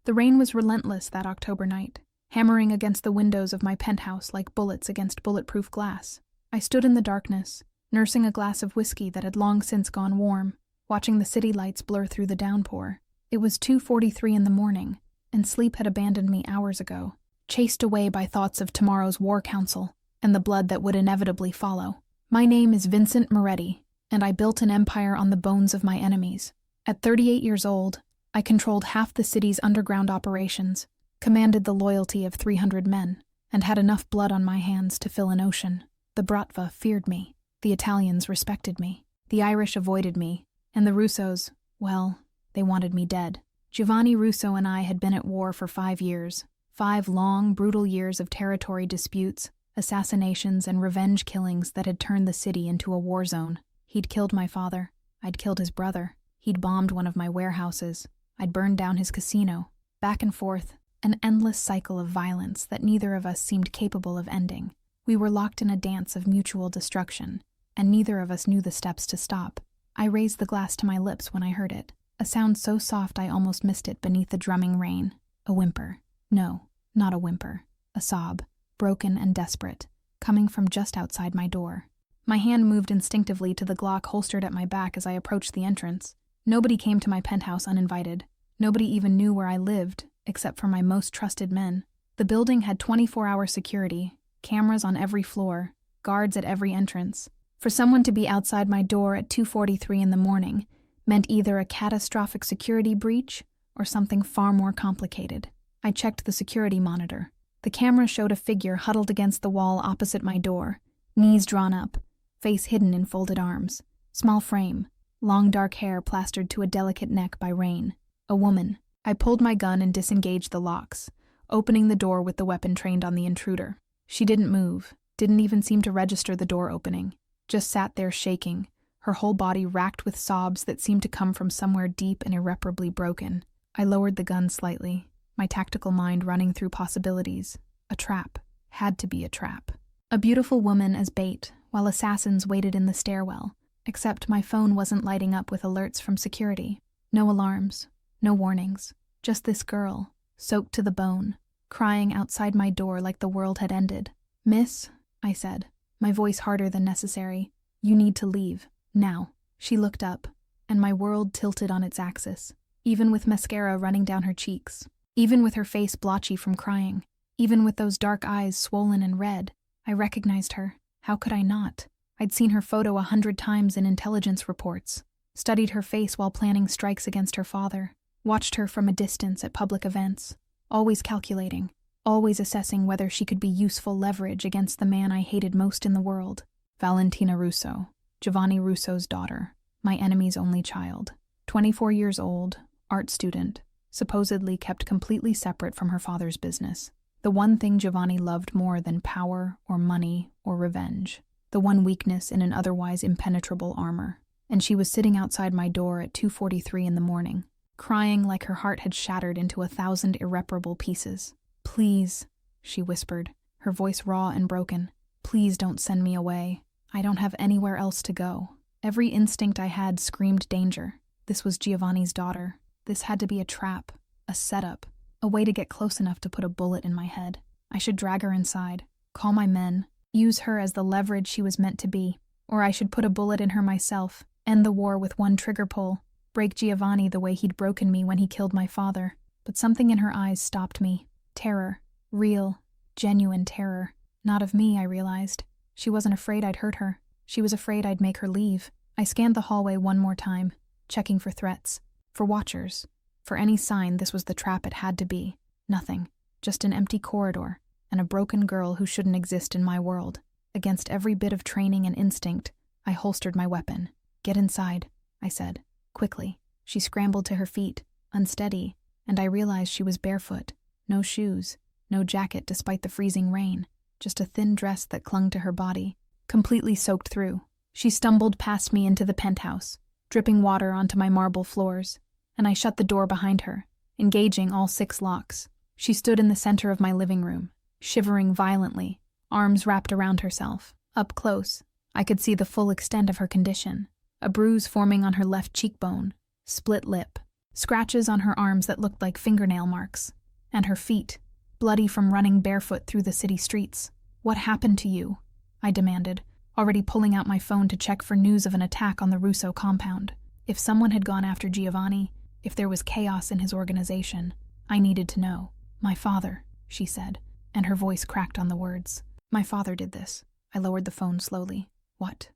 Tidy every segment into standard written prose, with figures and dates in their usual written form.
The rain was relentless that October night, hammering against the windows of my penthouse like bullets against bulletproof glass. I stood in the darkness, nursing a glass of whiskey that had long since gone warm, watching the city lights blur through the downpour. It was 2:43 in the morning, and sleep had abandoned me hours ago, chased away by thoughts of tomorrow's war council and the blood that would inevitably follow. My name is Vincent Moretti, and I built an empire on the bones of my enemies. At 38 years old, I controlled half the city's underground operations, commanded the loyalty of 300 men, and had enough blood on my hands to fill an ocean. The Bratva feared me, the Italians respected me, the Irish avoided me, and the Russos, well, they wanted me dead. Giovanni Russo and I had been at war for 5 years, 5 long, brutal years of territory disputes, assassinations, and revenge killings that had turned the city into a war zone. He'd killed my father. I'd killed his brother. He'd bombed one of my warehouses. I'd burned down his casino. Back and forth, an endless cycle of violence that neither of us seemed capable of ending. We were locked in a dance of mutual destruction, and neither of us knew the steps to stop. I raised the glass to my lips when I heard it, a sound so soft I almost missed it beneath the drumming rain. A whimper. No, not a whimper. A sob, broken and desperate, coming from just outside my door. My hand moved instinctively to the Glock holstered at my back as I approached the entrance. Nobody came to my penthouse uninvited. Nobody even knew where I lived, except for my most trusted men. The building had 24-hour security, cameras on every floor, guards at every entrance. For someone to be outside my door at 2:43 in the morning meant either a catastrophic security breach or something far more complicated. I checked the security monitor. The camera showed a figure huddled against the wall opposite my door, knees drawn up, face hidden in folded arms, small frame, long dark hair plastered to a delicate neck by rain. A woman. I pulled my gun and disengaged the locks, opening the door with the weapon trained on the intruder. She didn't move, didn't even seem to register the door opening, just sat there shaking, her whole body racked with sobs that seemed to come from somewhere deep and irreparably broken. I lowered the gun slightly, my tactical mind running through possibilities. A trap. Had to be a trap. A beautiful woman as bait, while assassins waited in the stairwell, except my phone wasn't lighting up with alerts from security. No alarms, no warnings, just this girl, soaked to the bone, crying outside my door like the world had ended. "Miss," I said, my voice harder than necessary, "you need to leave, now." She looked up, and my world tilted on its axis, even with mascara running down her cheeks. Even with her face blotchy from crying, even with those dark eyes swollen and red, I recognized her. How could I not? I'd seen her photo 100 times in intelligence reports, studied her face while planning strikes against her father, watched her from a distance at public events, always calculating, always assessing whether she could be useful leverage against the man I hated most in the world. Valentina Russo, Giovanni Russo's daughter, my enemy's only child. 24 years old, art student, supposedly kept completely separate from her father's business. The one thing Giovanni loved more than power or money or revenge. The one weakness in an otherwise impenetrable armor. And she was sitting outside my door at 2:43 in the morning, crying like her heart had shattered into 1,000 irreparable pieces. "Please," she whispered, her voice raw and broken. "Please don't send me away. I don't have anywhere else to go." Every instinct I had screamed danger. This was Giovanni's daughter. This had to be a trap, a setup, a way to get close enough to put a bullet in my head. I should drag her inside, call my men, use her as the leverage she was meant to be, or I should put a bullet in her myself, end the war with one trigger pull, break Giovanni the way he'd broken me when he killed my father. But something in her eyes stopped me. Terror. Real, genuine terror. Not of me, I realized. She wasn't afraid I'd hurt her. She was afraid I'd make her leave. I scanned the hallway one more time, checking for threats. For watchers. For any sign this was the trap it had to be. Nothing. Just an empty corridor, and a broken girl who shouldn't exist in my world. Against every bit of training and instinct, I holstered my weapon. "Get inside," I said, quickly. She scrambled to her feet, unsteady, and I realized she was barefoot. No shoes, no jacket despite the freezing rain, just a thin dress that clung to her body, completely soaked through. She stumbled past me into the penthouse, dripping water onto my marble floors, and I shut the door behind her, engaging all 6 locks. She stood in the center of my living room, shivering violently, arms wrapped around herself. Up close, I could see the full extent of her condition. A bruise forming on her left cheekbone, split lip, scratches on her arms that looked like fingernail marks, and her feet, bloody from running barefoot through the city streets. "What happened to you?" I demanded, already pulling out my phone to check for news of an attack on the Russo compound. If someone had gone after Giovanni, if there was chaos in his organization, I needed to know. "My father," she said, and her voice cracked on the words. "My father did this." I lowered the phone slowly. "What?"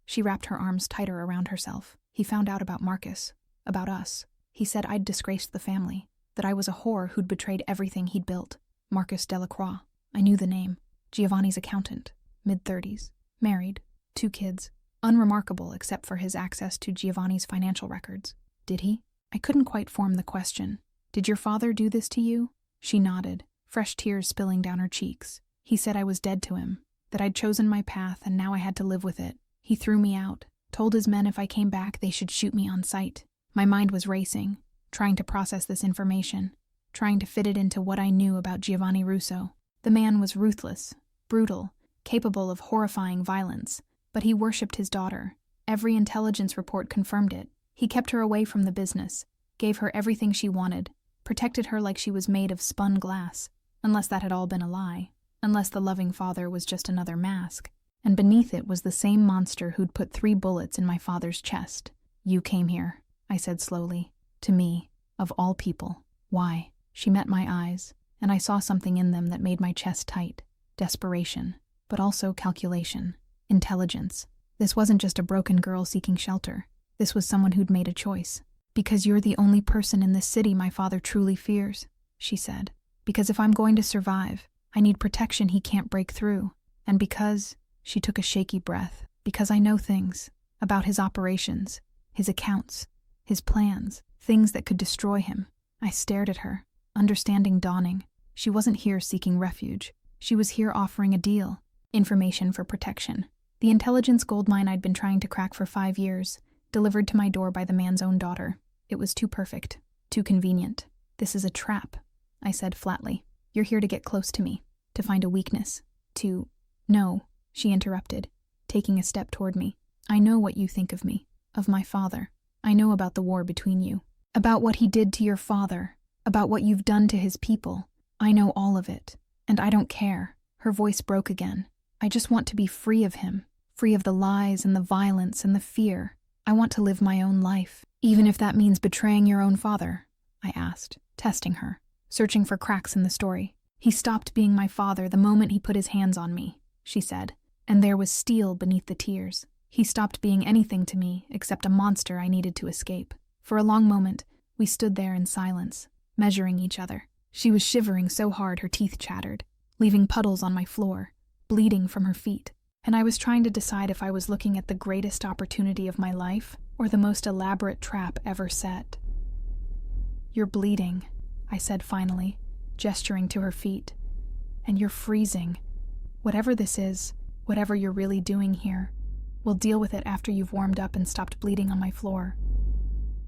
She wrapped her arms tighter around herself. "He found out about Marcus, about us. He said I'd disgraced the family, that I was a whore who'd betrayed everything he'd built. Marcus Delacroix. I knew the name. Giovanni's accountant, mid-30s, married, 2 kids. Unremarkable except for his access to Giovanni's financial records. Did he?" I couldn't quite form the question. "Did your father do this to you?" She nodded, fresh tears spilling down her cheeks. "He said I was dead to him, that I'd chosen my path and now I had to live with it. He threw me out, told his men if I came back they should shoot me on sight." My mind was racing, trying to process this information, trying to fit it into what I knew about Giovanni Russo. The man was ruthless, brutal, capable of horrifying violence, but he worshipped his daughter. Every intelligence report confirmed it. He kept her away from the business, gave her everything she wanted, protected her like she was made of spun glass, unless that had all been a lie, unless the loving father was just another mask. And beneath it was the same monster who'd put 3 bullets in my father's chest. "You came here," I said slowly. "To me, of all people. Why?" She met my eyes, and I saw something in them that made my chest tight. Desperation, but also calculation, intelligence. This wasn't just a broken girl seeking shelter. This was someone who'd made a choice. "Because you're the only person in this city my father truly fears," she said. "Because if I'm going to survive, I need protection he can't break through. And because," she took a shaky breath, "because I know things about his operations, his accounts, his plans, things that could destroy him." I stared at her, understanding dawning. She wasn't here seeking refuge. She was here offering a deal. Information for protection. The intelligence goldmine I'd been trying to crack for 5 years, delivered to my door by the man's own daughter. It was too perfect, too convenient. "This is a trap," I said flatly. "You're here to get close to me, to find a weakness, to—" "No," she interrupted, taking a step toward me. "I know what you think of me, of my father. I know about the war between you, about what he did to your father, about what you've done to his people. I know all of it, and I don't care." Her voice broke again. "I just want to be free of him, free of the lies and the violence and the fear. I want to live my own life, even if that means betraying your own father," I asked, testing her, searching for cracks in the story. "He stopped being my father the moment he put his hands on me," she said, and there was steel beneath the tears. "He stopped being anything to me except a monster I needed to escape." For a long moment, we stood there in silence, measuring each other. She was shivering so hard her teeth chattered, leaving puddles on my floor, bleeding from her feet. And I was trying to decide if I was looking at the greatest opportunity of my life or the most elaborate trap ever set. "You're bleeding," I said finally, gesturing to her feet. "And you're freezing. Whatever this is, whatever you're really doing here, we'll deal with it after you've warmed up and stopped bleeding on my floor."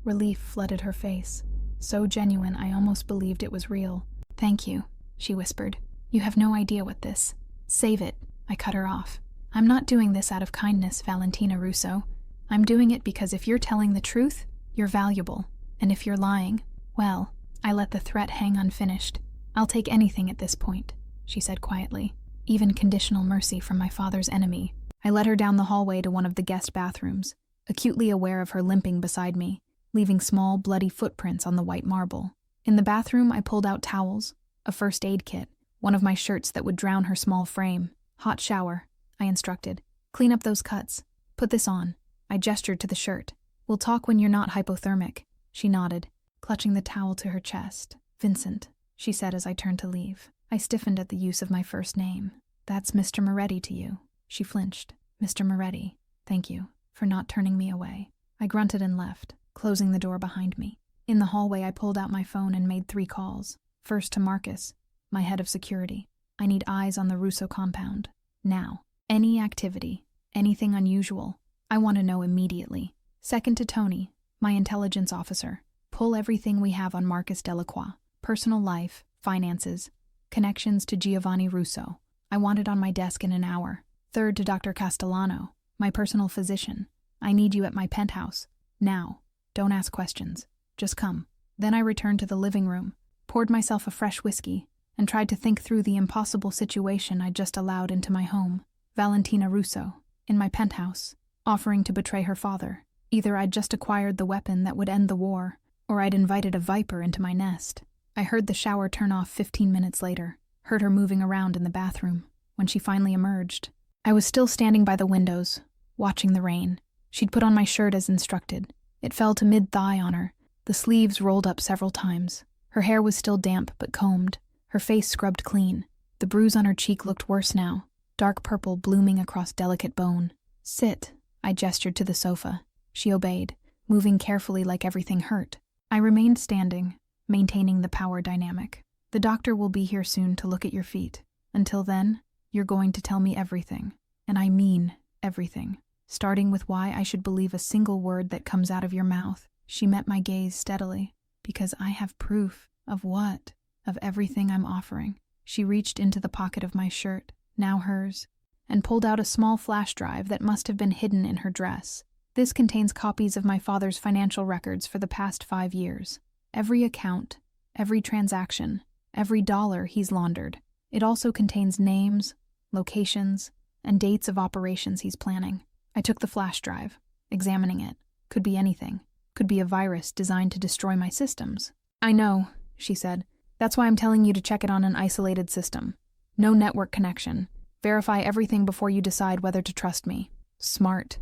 Relief flooded her face, so genuine I almost believed it was real. "Thank you," she whispered. "You have no idea what this—" "Save it," I cut her off. "I'm not doing this out of kindness, Valentina Russo. I'm doing it because if you're telling the truth, you're valuable. And if you're lying, well," I let the threat hang unfinished. "I'll take anything at this point," she said quietly. "Even conditional mercy from my father's enemy." I led her down the hallway to one of the guest bathrooms, acutely aware of her limping beside me, leaving small, bloody footprints on the white marble. In the bathroom, I pulled out towels, a first aid kit, one of my shirts that would drown her small frame. "Hot shower," I instructed. "Clean up those cuts. Put this on." I gestured to the shirt. "We'll talk when you're not hypothermic." She nodded, clutching the towel to her chest. "Vincent," she said as I turned to leave. I stiffened at the use of my first name. "That's Mr. Moretti to you." She flinched. "Mr. Moretti, thank you for not turning me away." I grunted and left, closing the door behind me. In the hallway, I pulled out my phone and made 3 calls. First to Marcus, my head of security. "I need eyes on the Russo compound. Now. Any activity, anything unusual. I want to know immediately." Second to Tony, my intelligence officer. "Pull everything we have on Marcus Delacroix. Personal life, finances, connections to Giovanni Russo. I want it on my desk in an hour." Third to Dr. Castellano, my personal physician. "I need you at my penthouse. Now. Don't ask questions. Just come." Then I returned to the living room, poured myself a fresh whiskey, and tried to think through the impossible situation I'd just allowed into my home. Valentina Russo, in my penthouse, offering to betray her father. Either I'd just acquired the weapon that would end the war, or I'd invited a viper into my nest. I heard the shower turn off 15 minutes later, heard her moving around in the bathroom. When she finally emerged, I was still standing by the windows, watching the rain. She'd put on my shirt as instructed. It fell to mid-thigh on her, the sleeves rolled up several times. Her hair was still damp but combed, her face scrubbed clean. The bruise on her cheek looked worse now, dark purple blooming across delicate bone. "Sit," I gestured to the sofa. She obeyed, moving carefully like everything hurt. I remained standing, maintaining the power dynamic. "The doctor will be here soon to look at your feet. Until then, you're going to tell me everything. And I mean everything. Starting with why I should believe a single word that comes out of your mouth." She met my gaze steadily. "Because I have proof." "Of what?" "Of everything I'm offering." She reached into the pocket of my shirt, now hers, and pulled out a small flash drive that must have been hidden in her dress. "This contains copies of my father's financial records for the past 5 years. Every account, every transaction, every dollar he's laundered. It also contains names, locations, and dates of operations he's planning." I took the flash drive, examining it. Could be anything. Could be a virus designed to destroy my systems. "I know," she said. "That's why I'm telling you to check it on an isolated system. No network connection. Verify everything before you decide whether to trust me." Smart.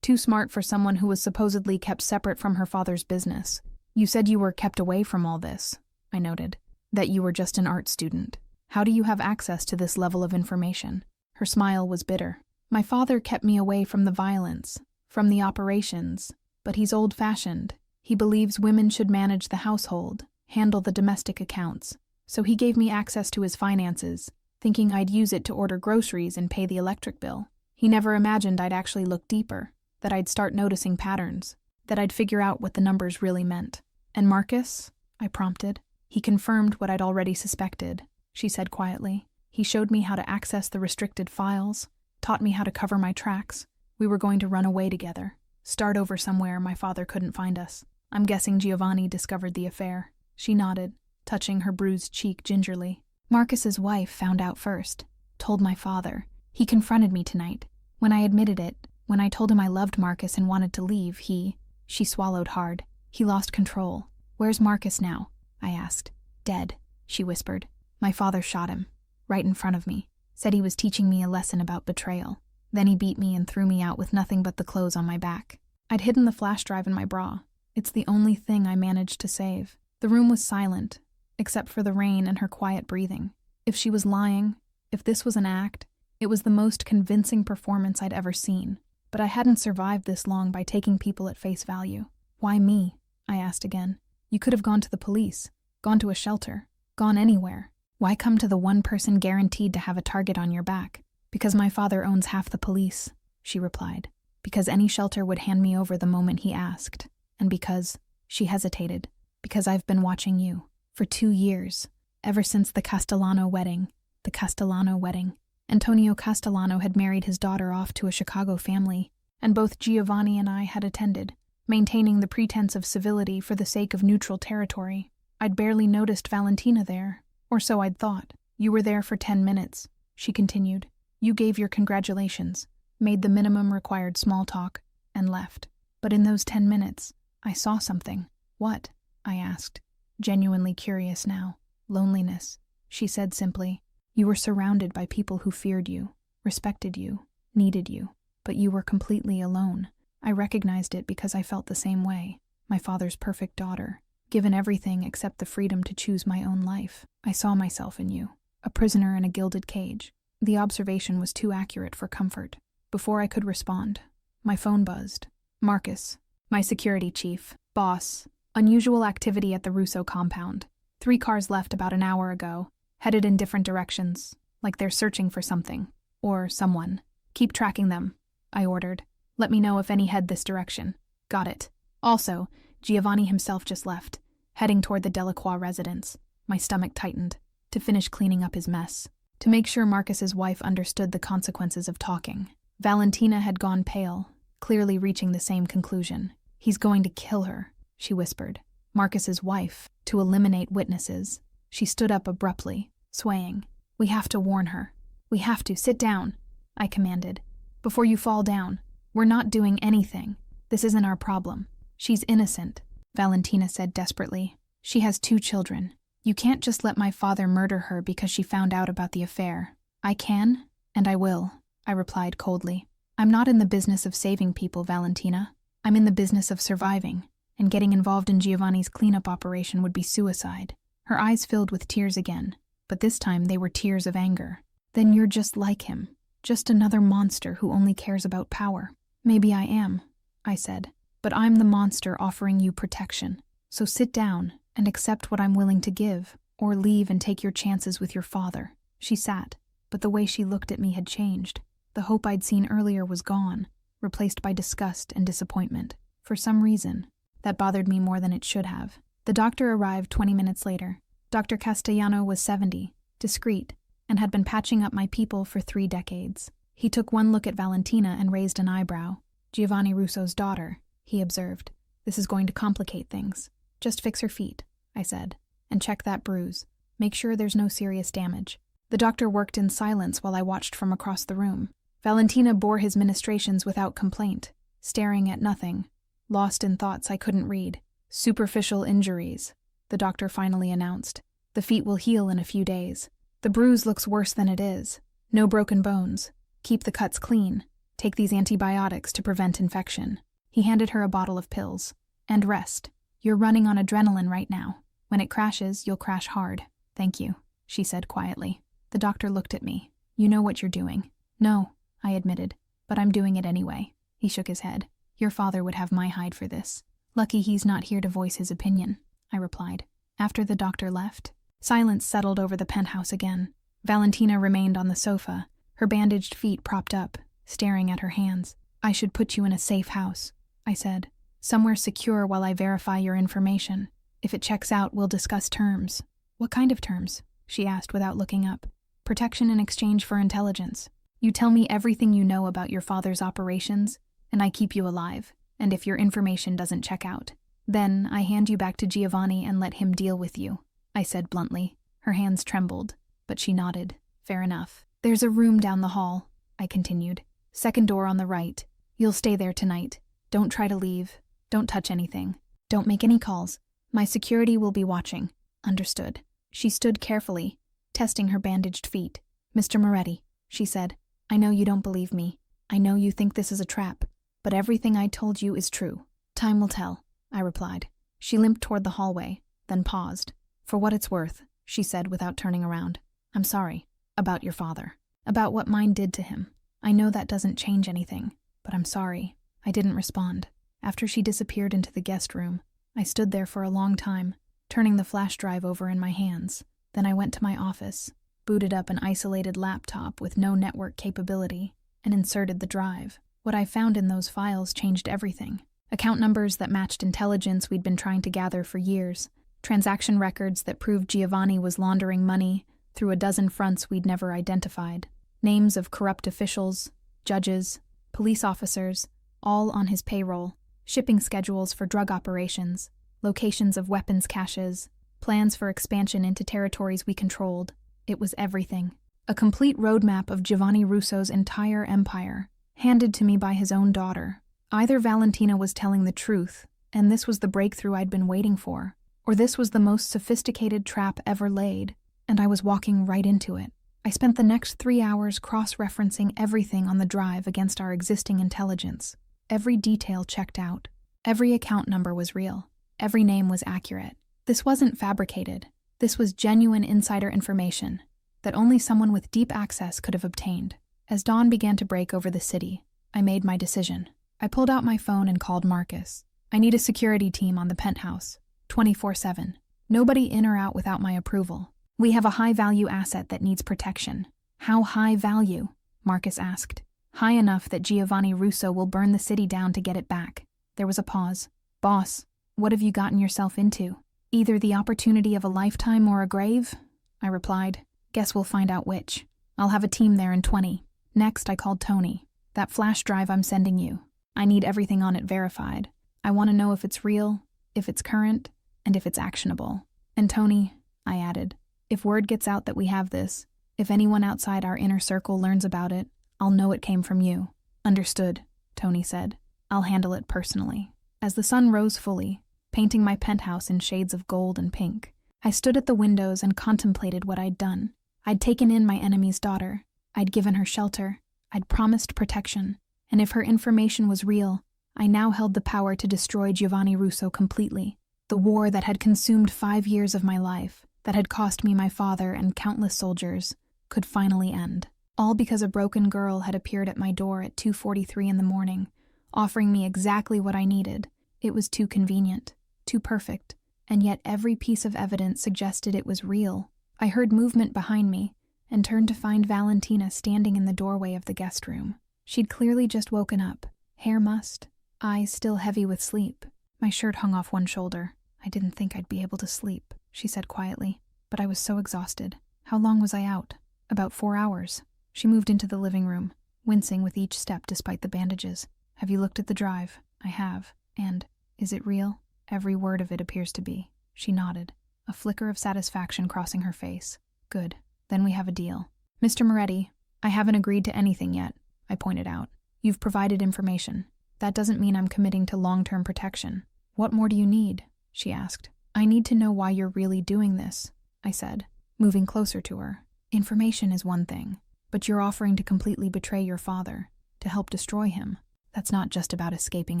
Too smart for someone who was supposedly kept separate from her father's business. "You said you were kept away from all this," I noted. "That you were just an art student. How do you have access to this level of information?" Her smile was bitter. "My father kept me away from the violence, from the operations, but he's old-fashioned. He believes women should manage the household, handle the domestic accounts. So he gave me access to his finances, thinking I'd use it to order groceries and pay the electric bill. He never imagined I'd actually look deeper, that I'd start noticing patterns, that I'd figure out what the numbers really meant." "And Marcus?" I prompted. "He confirmed what I'd already suspected," she said quietly. "He showed me how to access the restricted files, taught me how to cover my tracks. We were going to run away together, start over somewhere my father couldn't find us. I'm guessing Giovanni discovered the affair." She nodded, touching her bruised cheek gingerly. "Marcus's wife found out first, told my father. He confronted me tonight. When I admitted it, when I told him I loved Marcus and wanted to leave, She swallowed hard. "He lost control." "Where's Marcus now?" I asked. "Dead," she whispered. "My father shot him, right in front of me. Said he was teaching me a lesson about betrayal. Then he beat me and threw me out with nothing but the clothes on my back." I'd hidden the flash drive in my bra. It's the only thing I managed to save. The room was silent, except for the rain and her quiet breathing. If she was lying, if this was an act, it was the most convincing performance I'd ever seen. But I hadn't survived this long by taking people at face value. "Why me?" I asked again. "You could have gone to the police, gone to a shelter, gone anywhere. Why come to the one person guaranteed to have a target on your back?" "Because my father owns half the police," she replied. "Because any shelter would hand me over the moment he asked. And because," she hesitated, "because I've been watching you. For 2 years. Ever since the Castellano wedding. The Castellano wedding. Antonio Castellano had married his daughter off to a Chicago family, and both Giovanni and I had attended, maintaining the pretense of civility for the sake of neutral territory. I'd barely noticed Valentina there, or so I'd thought. You were there for 10 minutes, she continued. You gave your congratulations, made the minimum required small talk, and left. But in those 10 minutes, I saw something. What? I asked, genuinely curious now. Loneliness, she said simply. You were surrounded by people who feared you, respected you, needed you, but you were completely alone. I recognized it because I felt the same way. My father's perfect daughter, given everything except the freedom to choose my own life. I saw myself in you, a prisoner in a gilded cage. The observation was too accurate for comfort. Before I could respond, my phone buzzed. Marcus, my security chief, boss, unusual activity at the Russo compound. 3 cars left about an hour ago, headed in different directions, like they're searching for something, or someone. Keep tracking them, I ordered. Let me know if any head this direction. Got it. Also, Giovanni himself just left, heading toward the Delacroix residence. My stomach tightened, to finish cleaning up his mess. To make sure Marcus's wife understood the consequences of talking. Valentina had gone pale, clearly reaching the same conclusion. He's going to kill her, she whispered. Marcus's wife, to eliminate witnesses. She stood up abruptly, swaying. We have to warn her. We have to. Sit down, I commanded. Before you fall down. We're not doing anything. This isn't our problem. She's innocent, Valentina said desperately. She has 2 children. You can't just let my father murder her because she found out about the affair. I can, and I will, I replied coldly. I'm not in the business of saving people, Valentina. I'm in the business of surviving, and getting involved in Giovanni's cleanup operation would be suicide. Her eyes filled with tears again, but this time they were tears of anger. Then you're just like him, just another monster who only cares about power. Maybe I am, I said, but I'm the monster offering you protection. So sit down and accept what I'm willing to give, or leave and take your chances with your father. She sat, but the way she looked at me had changed. The hope I'd seen earlier was gone, replaced by disgust and disappointment. For some reason, that bothered me more than it should have. The doctor arrived 20 minutes later. Dr. Castellano was 70, discreet, and had been patching up my people for 3 decades. He took one look at Valentina and raised an eyebrow. Giovanni Russo's daughter, he observed. This is going to complicate things. Just fix her feet, I said, and check that bruise. Make sure there's no serious damage. The doctor worked in silence while I watched from across the room. Valentina bore his ministrations without complaint, staring at nothing, lost in thoughts I couldn't read. Superficial injuries, the doctor finally announced. The feet will heal in a few days. The bruise looks worse than it is. No broken bones. Keep the cuts clean. Take these antibiotics to prevent infection. He handed her a bottle of pills. And rest. You're running on adrenaline right now. When it crashes, you'll crash hard. Thank you, she said quietly. The doctor looked at me. You know what you're doing. No, I admitted, but I'm doing it anyway. He shook his head. Your father would have my hide for this. Lucky he's not here to voice his opinion, I replied. After the doctor left, silence settled over the penthouse again. Valentina remained on the sofa, her bandaged feet propped up, staring at her hands. I should put you in a safe house, I said. Somewhere secure while I verify your information. If it checks out, we'll discuss terms. What kind of terms? She asked without looking up. Protection in exchange for intelligence. You tell me everything you know about your father's operations, and I keep you alive. And if your information doesn't check out, then I hand you back to Giovanni and let him deal with you, I said bluntly. Her hands trembled, but she nodded. Fair enough. There's a room down the hall, I continued. Second door on the right. You'll stay there tonight. Don't try to leave. Don't touch anything. Don't make any calls. My security will be watching. Understood. She stood carefully, testing her bandaged feet. Mr. Moretti, she said, I know you don't believe me. I know you think this is a trap, but everything I told you is true. Time will tell, I replied. She limped toward the hallway, then paused. For what it's worth, she said without turning around. I'm sorry. About your father. About what mine did to him. I know that doesn't change anything, but I'm sorry. I didn't respond. After she disappeared into the guest room, I stood there for a long time, turning the flash drive over in my hands. Then I went to my office, booted up an isolated laptop with no network capability, and inserted the drive. What I found in those files changed everything. Account numbers that matched intelligence we'd been trying to gather for years, transaction records that proved Giovanni was laundering money through a dozen fronts we'd never identified, names of corrupt officials, judges, police officers, all on his payroll, shipping schedules for drug operations, locations of weapons caches, plans for expansion into territories we controlled. It was everything. A complete roadmap of Giovanni Russo's entire empire, handed to me by his own daughter. Either Valentina was telling the truth, and this was the breakthrough I'd been waiting for, or this was the most sophisticated trap ever laid, and I was walking right into it. I spent the next 3 hours cross-referencing everything on the drive against our existing intelligence. Every detail checked out. Every account number was real. Every name was accurate. This wasn't fabricated. This was genuine insider information that only someone with deep access could have obtained. As dawn began to break over the city, I made my decision. I pulled out my phone and called Marcus. I need a security team on the penthouse, 24/7. Nobody in or out without my approval. We have a high-value asset that needs protection. How high value? Marcus asked. High enough that Giovanni Russo will burn the city down to get it back. There was a pause. Boss, what have you gotten yourself into? Either the opportunity of a lifetime or a grave? I replied. Guess we'll find out which. I'll have a team there in 20. Next, I called Tony. That flash drive I'm sending you. I need everything on it verified. I want to know if it's real, if it's current, and if it's actionable. And Tony, I added, if word gets out that we have this, if anyone outside our inner circle learns about it, I'll know it came from you. Understood, Tony said. I'll handle it personally. As the sun rose fully, painting my penthouse in shades of gold and pink, I stood at the windows and contemplated what I'd done. I'd taken in my enemy's daughter. I'd given her shelter. I'd promised protection. And if her information was real, I now held the power to destroy Giovanni Russo completely. The war that had consumed 5 years of my life, that had cost me my father and countless soldiers, could finally end. All because a broken girl had appeared at my door at 2:43 in the morning, offering me exactly what I needed. It was too convenient, too perfect, and yet every piece of evidence suggested it was real. I heard movement behind me and turned to find Valentina standing in the doorway of the guest room. She'd clearly just woken up, hair mussed, eyes still heavy with sleep. My shirt hung off one shoulder. I didn't think I'd be able to sleep, she said quietly, but I was so exhausted. How long was I out? About 4 hours. She moved into the living room, wincing with each step despite the bandages. Have you looked at the drive? I have. And, is it real? Every word of it appears to be. She nodded, a flicker of satisfaction crossing her face. Good. Then we have a deal. Mr. Moretti, I haven't agreed to anything yet, I pointed out. You've provided information. That doesn't mean I'm committing to long-term protection. What more do you need? She asked. I need to know why you're really doing this, I said, moving closer to her. Information is one thing, but you're offering to completely betray your father, to help destroy him. That's not just about escaping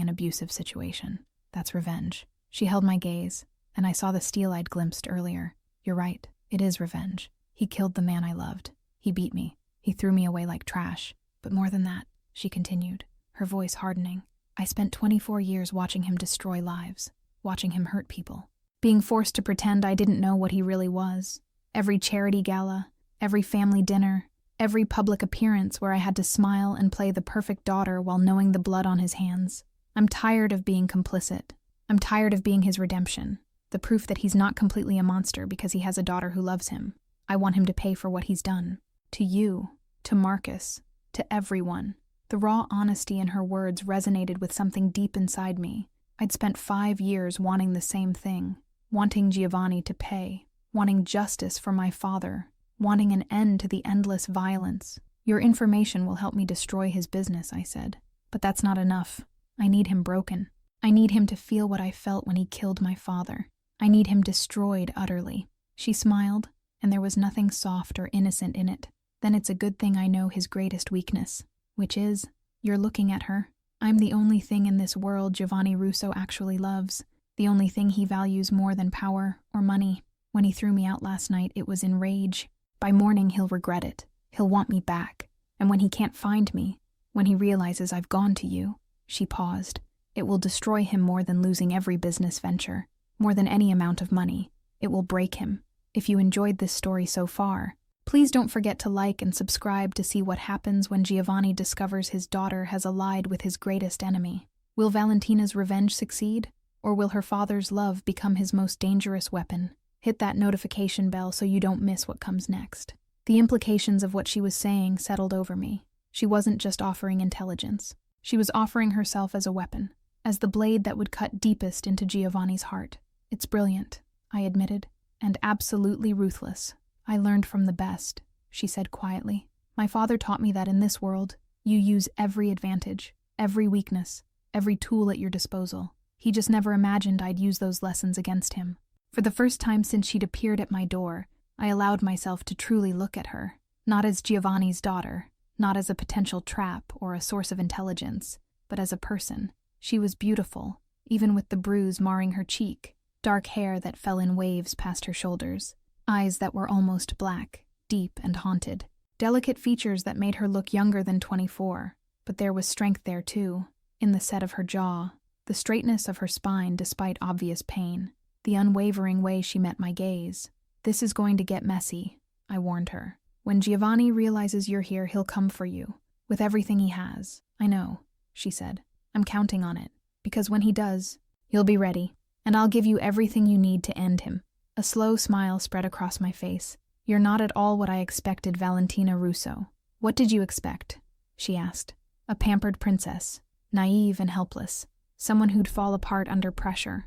an abusive situation. That's revenge. She held my gaze, and I saw the steel I'd glimpsed earlier. You're right, it is revenge. He killed the man I loved. He beat me. He threw me away like trash. But more than that, she continued, her voice hardening. I spent 24 years watching him destroy lives, watching him hurt people, being forced to pretend I didn't know what he really was. Every charity gala, every family dinner, every public appearance where I had to smile and play the perfect daughter while knowing the blood on his hands. I'm tired of being complicit. I'm tired of being his redemption, the proof that he's not completely a monster because he has a daughter who loves him. I want him to pay for what he's done. To you, to Marcus, to everyone. The raw honesty in her words resonated with something deep inside me. I'd spent 5 years wanting the same thing, wanting Giovanni to pay, wanting justice for my father, wanting an end to the endless violence. Your information will help me destroy his business, I said. But that's not enough. I need him broken. I need him to feel what I felt when he killed my father. I need him destroyed utterly. She smiled, and there was nothing soft or innocent in it. Then it's a good thing I know his greatest weakness, which is, you're looking at her. I'm the only thing in this world Giovanni Russo actually loves, the only thing he values more than power or money. When he threw me out last night, it was in rage. By morning, he'll regret it. He'll want me back. And when he can't find me, when he realizes I've gone to you, she paused. It will destroy him more than losing every business venture, more than any amount of money. It will break him. If you enjoyed this story so far, please don't forget to like and subscribe to see what happens when Giovanni discovers his daughter has allied with his greatest enemy. Will Valentina's revenge succeed, or will her father's love become his most dangerous weapon? Hit that notification bell so you don't miss what comes next. The implications of what she was saying settled over me. She wasn't just offering intelligence. She was offering herself as a weapon, as the blade that would cut deepest into Giovanni's heart. It's brilliant, I admitted, and absolutely ruthless. I learned from the best, she said quietly. My father taught me that in this world, you use every advantage, every weakness, every tool at your disposal. He just never imagined I'd use those lessons against him. For the first time since she'd appeared at my door, I allowed myself to truly look at her, not as Giovanni's daughter, not as a potential trap or a source of intelligence, but as a person. She was beautiful, even with the bruise marring her cheek, dark hair that fell in waves past her shoulders, eyes that were almost black, deep and haunted, delicate features that made her look younger than 24, but there was strength there too, in the set of her jaw, the straightness of her spine despite obvious pain, the unwavering way she met my gaze. This is going to get messy, I warned her. When Giovanni realizes you're here, he'll come for you, with everything he has. I know, she said. I'm counting on it, because when he does, you'll be ready, and I'll give you everything you need to end him. A slow smile spread across my face. You're not at all what I expected, Valentina Russo. What did you expect? She asked. A pampered princess, naive and helpless, someone who'd fall apart under pressure.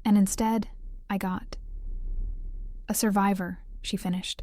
And instead, I got. A survivor, she finished.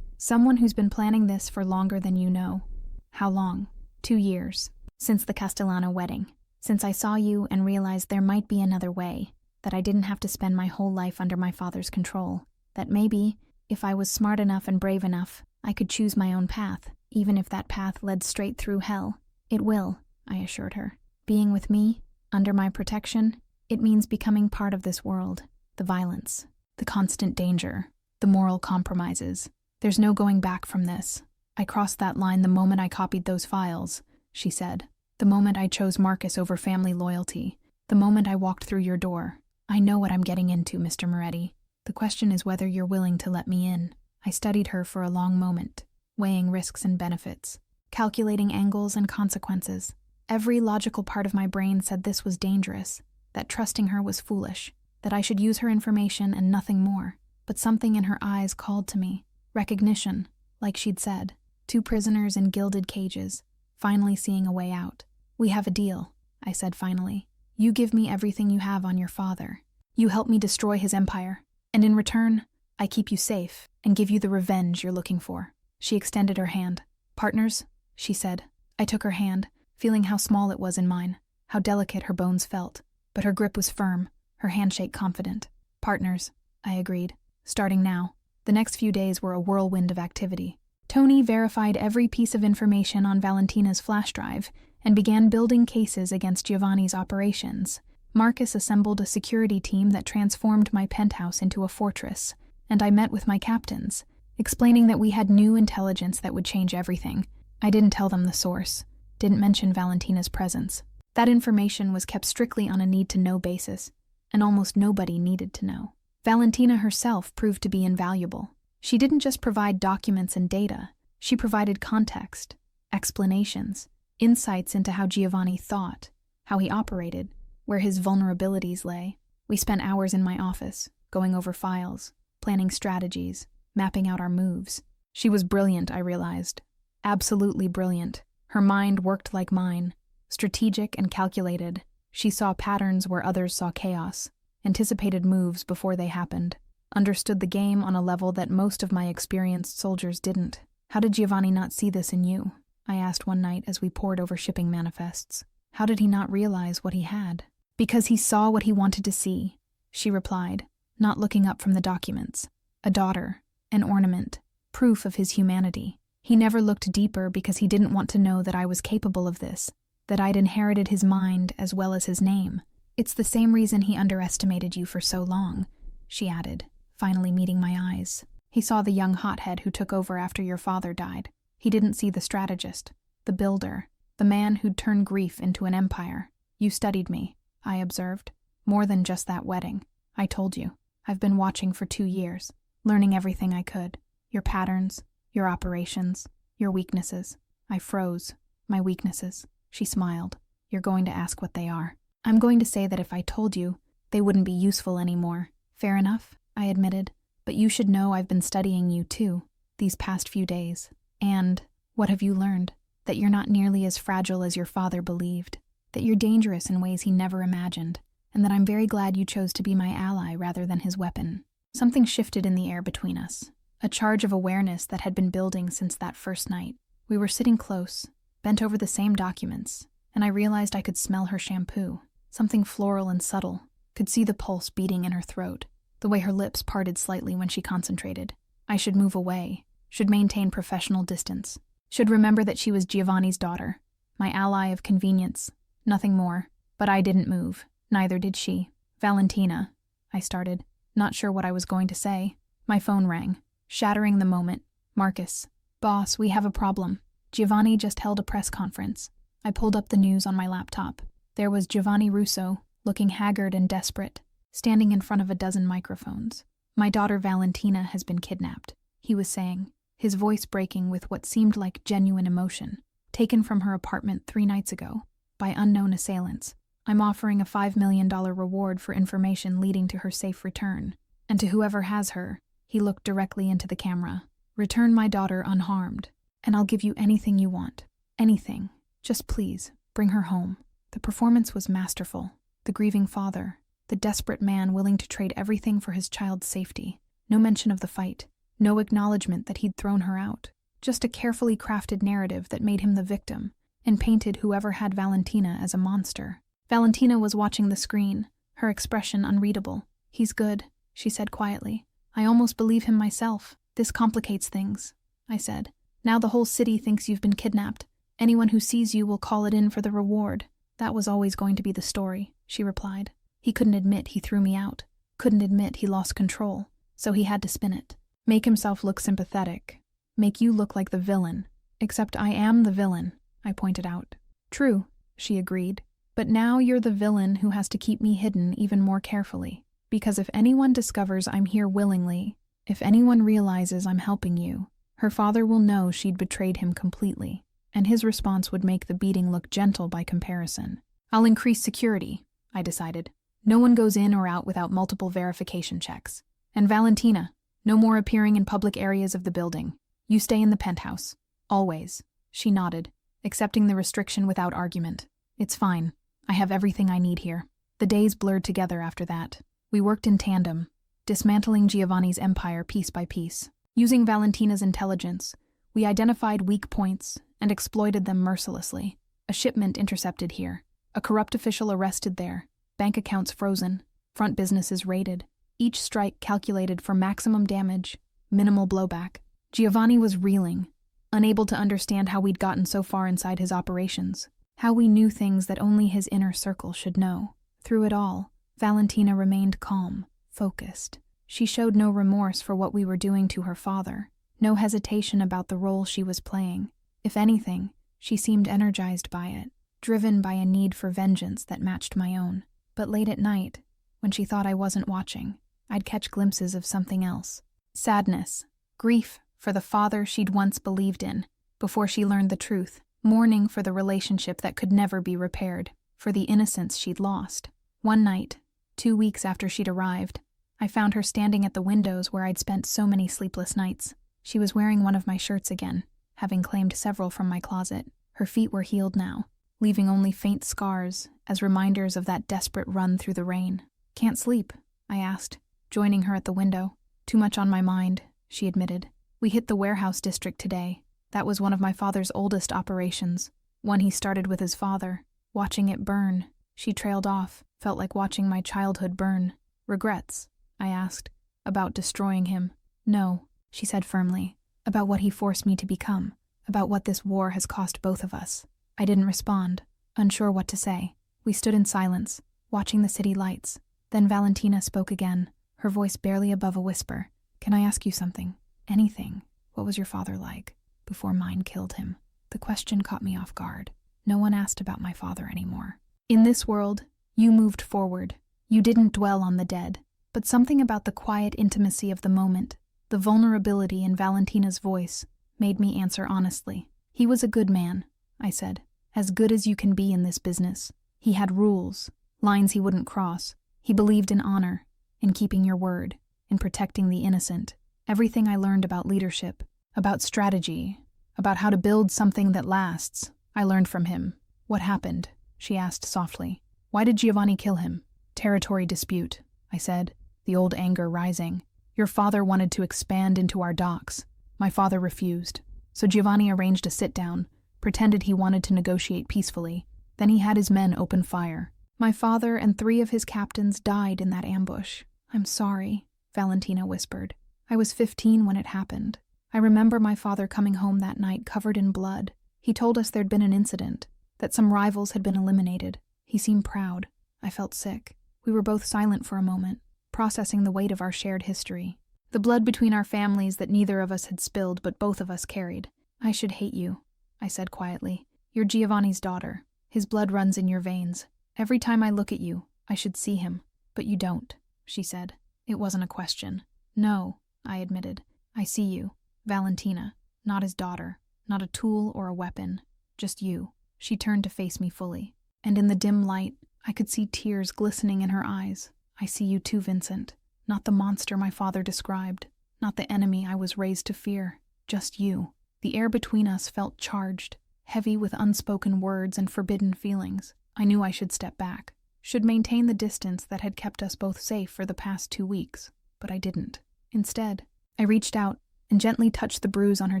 Someone who's been planning this for longer than you know. How long? 2 years. Since the Castellano wedding. Since I saw you and realized there might be another way. That I didn't have to spend my whole life under my father's control. That maybe, if I was smart enough and brave enough, I could choose my own path, even if that path led straight through hell. It will, I assured her. Being with me, under my protection, it means becoming part of this world. The violence, the constant danger, the moral compromises. There's no going back from this. I crossed that line the moment I copied those files, she said. The moment I chose Marcus over family loyalty. The moment I walked through your door. I know what I'm getting into, Mr. Moretti. The question is whether you're willing to let me in. I studied her for a long moment, weighing risks and benefits, calculating angles and consequences. Every logical part of my brain said this was dangerous, that trusting her was foolish, that I should use her information and nothing more. But something in her eyes called to me. Recognition, like she'd said. 2 prisoners in gilded cages, finally seeing a way out. We have a deal, I said finally. You give me everything you have on your father. You help me destroy his empire. And in return, I keep you safe and give you the revenge you're looking for. She extended her hand. Partners, she said. I took her hand, feeling how small it was in mine, how delicate her bones felt. But her grip was firm, her handshake confident. Partners, I agreed. Starting now. The next few days were a whirlwind of activity. Tony verified every piece of information on Valentina's flash drive and began building cases against Giovanni's operations. Marcus assembled a security team that transformed my penthouse into a fortress, and I met with my captains, explaining that we had new intelligence that would change everything. I didn't tell them the source, didn't mention Valentina's presence. That information was kept strictly on a need-to-know basis, and almost nobody needed to know. Valentina herself proved to be invaluable. She didn't just provide documents and data, she provided context, explanations, insights into how Giovanni thought, how he operated, where his vulnerabilities lay. We spent hours in my office, going over files, planning strategies, mapping out our moves. She was brilliant, I realized. Absolutely brilliant. Her mind worked like mine, strategic and calculated. She saw patterns where others saw chaos, anticipated moves before they happened, understood the game on a level that most of my experienced soldiers didn't. How did Giovanni not see this in you? I asked one night as we pored over shipping manifests. How did he not realize what he had? Because he saw what he wanted to see, she replied, not looking up from the documents. A daughter, an ornament, proof of his humanity. He never looked deeper because he didn't want to know that I was capable of this, that I'd inherited his mind as well as his name. It's the same reason he underestimated you for so long, she added, finally meeting my eyes. He saw the young hothead who took over after your father died. He didn't see the strategist, the builder, the man who'd turn grief into an empire. You studied me, I observed. More than just that wedding. I told you. I've been watching for 2 years, learning everything I could. Your patterns, your operations, your weaknesses. I froze. My weaknesses. She smiled. You're going to ask what they are. I'm going to say that if I told you, they wouldn't be useful anymore. Fair enough, I admitted. But you should know I've been studying you too, these past few days. And, what have you learned? That you're not nearly as fragile as your father believed. That you're dangerous in ways he never imagined. And that I'm very glad you chose to be my ally rather than his weapon. Something shifted in the air between us. A charge of awareness that had been building since that first night. We were sitting close, bent over the same documents, and I realized I could smell her shampoo. Something floral and subtle. Could see the pulse beating in her throat. The way her lips parted slightly when she concentrated. I should move away. Should maintain professional distance. Should remember that she was Giovanni's daughter. My ally of convenience. Nothing more. But I didn't move. Neither did she. Valentina, I started, not sure what I was going to say. My phone rang, shattering the moment. Marcus. Boss, we have a problem. Giovanni just held a press conference. I pulled up the news on my laptop. There was Giovanni Russo, looking haggard and desperate, standing in front of a dozen microphones. My daughter Valentina has been kidnapped, he was saying, his voice breaking with what seemed like genuine emotion. Taken from her apartment 3 nights ago, by unknown assailants. I'm offering a $5 million reward for information leading to her safe return. And to whoever has her, he looked directly into the camera. Return my daughter unharmed, and I'll give you anything you want. Anything. Just please, bring her home. The performance was masterful. The grieving father, the desperate man willing to trade everything for his child's safety. No mention of the fight, no acknowledgement that he'd thrown her out. Just a carefully crafted narrative that made him the victim and painted whoever had Valentina as a monster. Valentina was watching the screen, her expression unreadable. "He's good," she said quietly. "I almost believe him myself. This complicates things," I said. "Now the whole city thinks you've been kidnapped. Anyone who sees you will call it in for the reward." "That was always going to be the story," she replied. "He couldn't admit he threw me out, couldn't admit he lost control, so he had to spin it. Make himself look sympathetic, make you look like the villain. Except I am the villain," I pointed out. "True," she agreed. "But now you're the villain who has to keep me hidden even more carefully. Because if anyone discovers I'm here willingly, if anyone realizes I'm helping you, her father will know she'd betrayed him completely, and his response would make the beating look gentle by comparison. I'll increase security," I decided. "No one goes in or out without multiple verification checks. And Valentina, no more appearing in public areas of the building. You stay in the penthouse. Always." She nodded, accepting the restriction without argument. "It's fine. I have everything I need here." The days blurred together after that. We worked in tandem, dismantling Giovanni's empire piece by piece. Using Valentina's intelligence, we identified weak points and exploited them mercilessly. A shipment intercepted here, a corrupt official arrested there, bank accounts frozen, front businesses raided, each strike calculated for maximum damage, minimal blowback. Giovanni was reeling, unable to understand how we'd gotten so far inside his operations, how we knew things that only his inner circle should know. Through it all, Valentina remained calm, focused. She showed no remorse for what we were doing to her father, no hesitation about the role she was playing. If anything, she seemed energized by it, driven by a need for vengeance that matched my own. But late at night, when she thought I wasn't watching, I'd catch glimpses of something else. Sadness, grief for the father she'd once believed in, before she learned the truth, mourning for the relationship that could never be repaired, for the innocence she'd lost. One night, 2 weeks after she'd arrived, I found her standing at the windows where I'd spent so many sleepless nights. She was wearing one of my shirts again, having claimed several from my closet. Her feet were healed now, leaving only faint scars as reminders of that desperate run through the rain. "Can't sleep?" I asked, joining her at the window. "Too much on my mind," she admitted. "We hit the warehouse district today. That was one of my father's oldest operations, one he started with his father. Watching it burn," she trailed off, "felt like watching my childhood burn." "Regrets?" I asked. "About destroying him?" "No," she said firmly. "About what he forced me to become. About what this war has cost both of us." I didn't respond, unsure what to say. We stood in silence, watching the city lights. Then Valentina spoke again, her voice barely above a whisper. "Can I ask you something? Anything? What was your father like before mine killed him?" The question caught me off guard. No one asked about my father anymore. In this world, you moved forward. You didn't dwell on the dead. But something about the quiet intimacy of the moment, the vulnerability in Valentina's voice, made me answer honestly. "He was a good man," I said. "As good as you can be in this business. He had rules, lines he wouldn't cross. He believed in honor, in keeping your word, in protecting the innocent. Everything I learned about leadership, about strategy, about how to build something that lasts, I learned from him." "What happened?" she asked softly. "Why did Giovanni kill him?" "Territory dispute," I said, the old anger rising. "Your father wanted to expand into our docks. My father refused. So Giovanni arranged a sit-down, pretended he wanted to negotiate peacefully. Then he had his men open fire. My father and 3 of his captains died in that ambush." "I'm sorry," Valentina whispered. "I was 15 when it happened. I remember my father coming home that night covered in blood. He told us there'd been an incident, that some rivals had been eliminated. He seemed proud. I felt sick. We were both silent for a moment, processing the weight of our shared history. The blood between our families that neither of us had spilled but both of us carried. "I should hate you," I said quietly. "You're Giovanni's daughter. His blood runs in your veins. Every time I look at you, I should see him. But you don't," she said. It wasn't a question. "No," I admitted. "I see you, Valentina, not his daughter, not a tool or a weapon, just you." She turned to face me fully, and in the dim light, I could see tears glistening in her eyes. "I see you too, Vincent. Not the monster my father described, not the enemy I was raised to fear, just you." The air between us felt charged, heavy with unspoken words and forbidden feelings. I knew I should step back, should maintain the distance that had kept us both safe for the past 2 weeks, but I didn't. Instead, I reached out and gently touched the bruise on her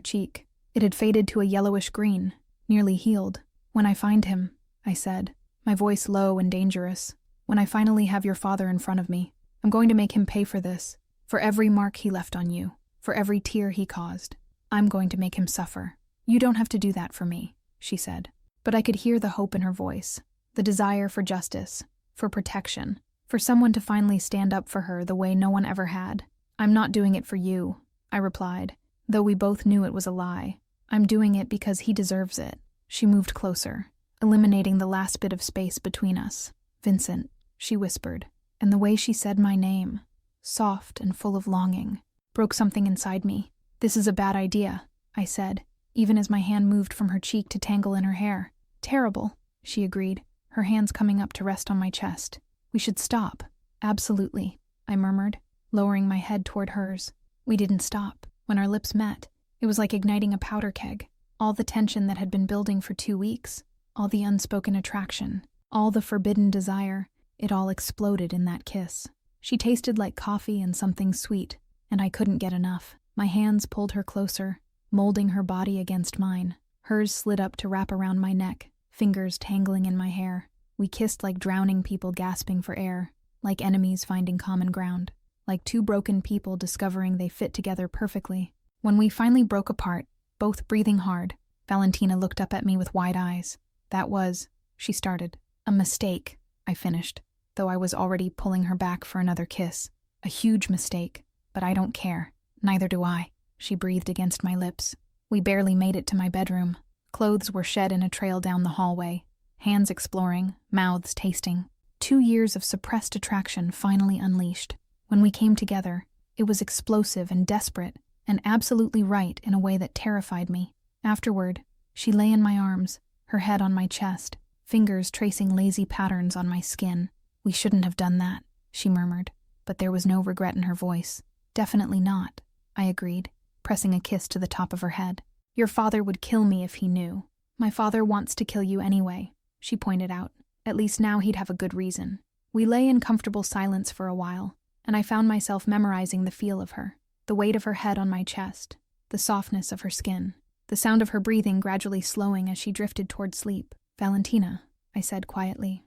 cheek. It had faded to a yellowish green, nearly healed. "When I find him," I said, my voice low and dangerous, "when I finally have your father in front of me, I'm going to make him pay for this, for every mark he left on you, for every tear he caused. I'm going to make him suffer. You don't have to do that for me," she said. But I could hear the hope in her voice, the desire for justice, for protection, for someone to finally stand up for her the way no one ever had. "I'm not doing it for you," I replied, though we both knew it was a lie. "I'm doing it because he deserves it." She moved closer, eliminating the last bit of space between us. "Vincent," she whispered, and the way she said my name, soft and full of longing, broke something inside me. "This is a bad idea," I said, even as my hand moved from her cheek to tangle in her hair. "Terrible," she agreed, her hands coming up to rest on my chest. "We should stop." "Absolutely," I murmured, lowering my head toward hers. We didn't stop. When our lips met, it was like igniting a powder keg. All the tension that had been building for 2 weeks, all the unspoken attraction, all the forbidden desire, it all exploded in that kiss. She tasted like coffee and something sweet, and I couldn't get enough. My hands pulled her closer, molding her body against mine. Hers slid up to wrap around my neck, fingers tangling in my hair. We kissed like drowning people gasping for air, like enemies finding common ground, like two broken people discovering they fit together perfectly. When we finally broke apart, both breathing hard, Valentina looked up at me with wide eyes. "That was," she started. "A mistake," I finished, though I was already pulling her back for another kiss. "A huge mistake, but I don't care. Neither do I," she breathed against my lips. We barely made it to my bedroom. Clothes were shed in a trail down the hallway, hands exploring, mouths tasting. 2 years of suppressed attraction finally unleashed. When we came together, it was explosive and desperate, and absolutely right in a way that terrified me. Afterward, she lay in my arms, her head on my chest, fingers tracing lazy patterns on my skin. "We shouldn't have done that," she murmured, but there was no regret in her voice. "Definitely not," I agreed, pressing a kiss to the top of her head. "Your father would kill me if he knew." "My father wants to kill you anyway," she pointed out. "At least now he'd have a good reason." We lay in comfortable silence for a while, and I found myself memorizing the feel of her, the weight of her head on my chest, the softness of her skin, the sound of her breathing gradually slowing as she drifted toward sleep. "Valentina," I said quietly,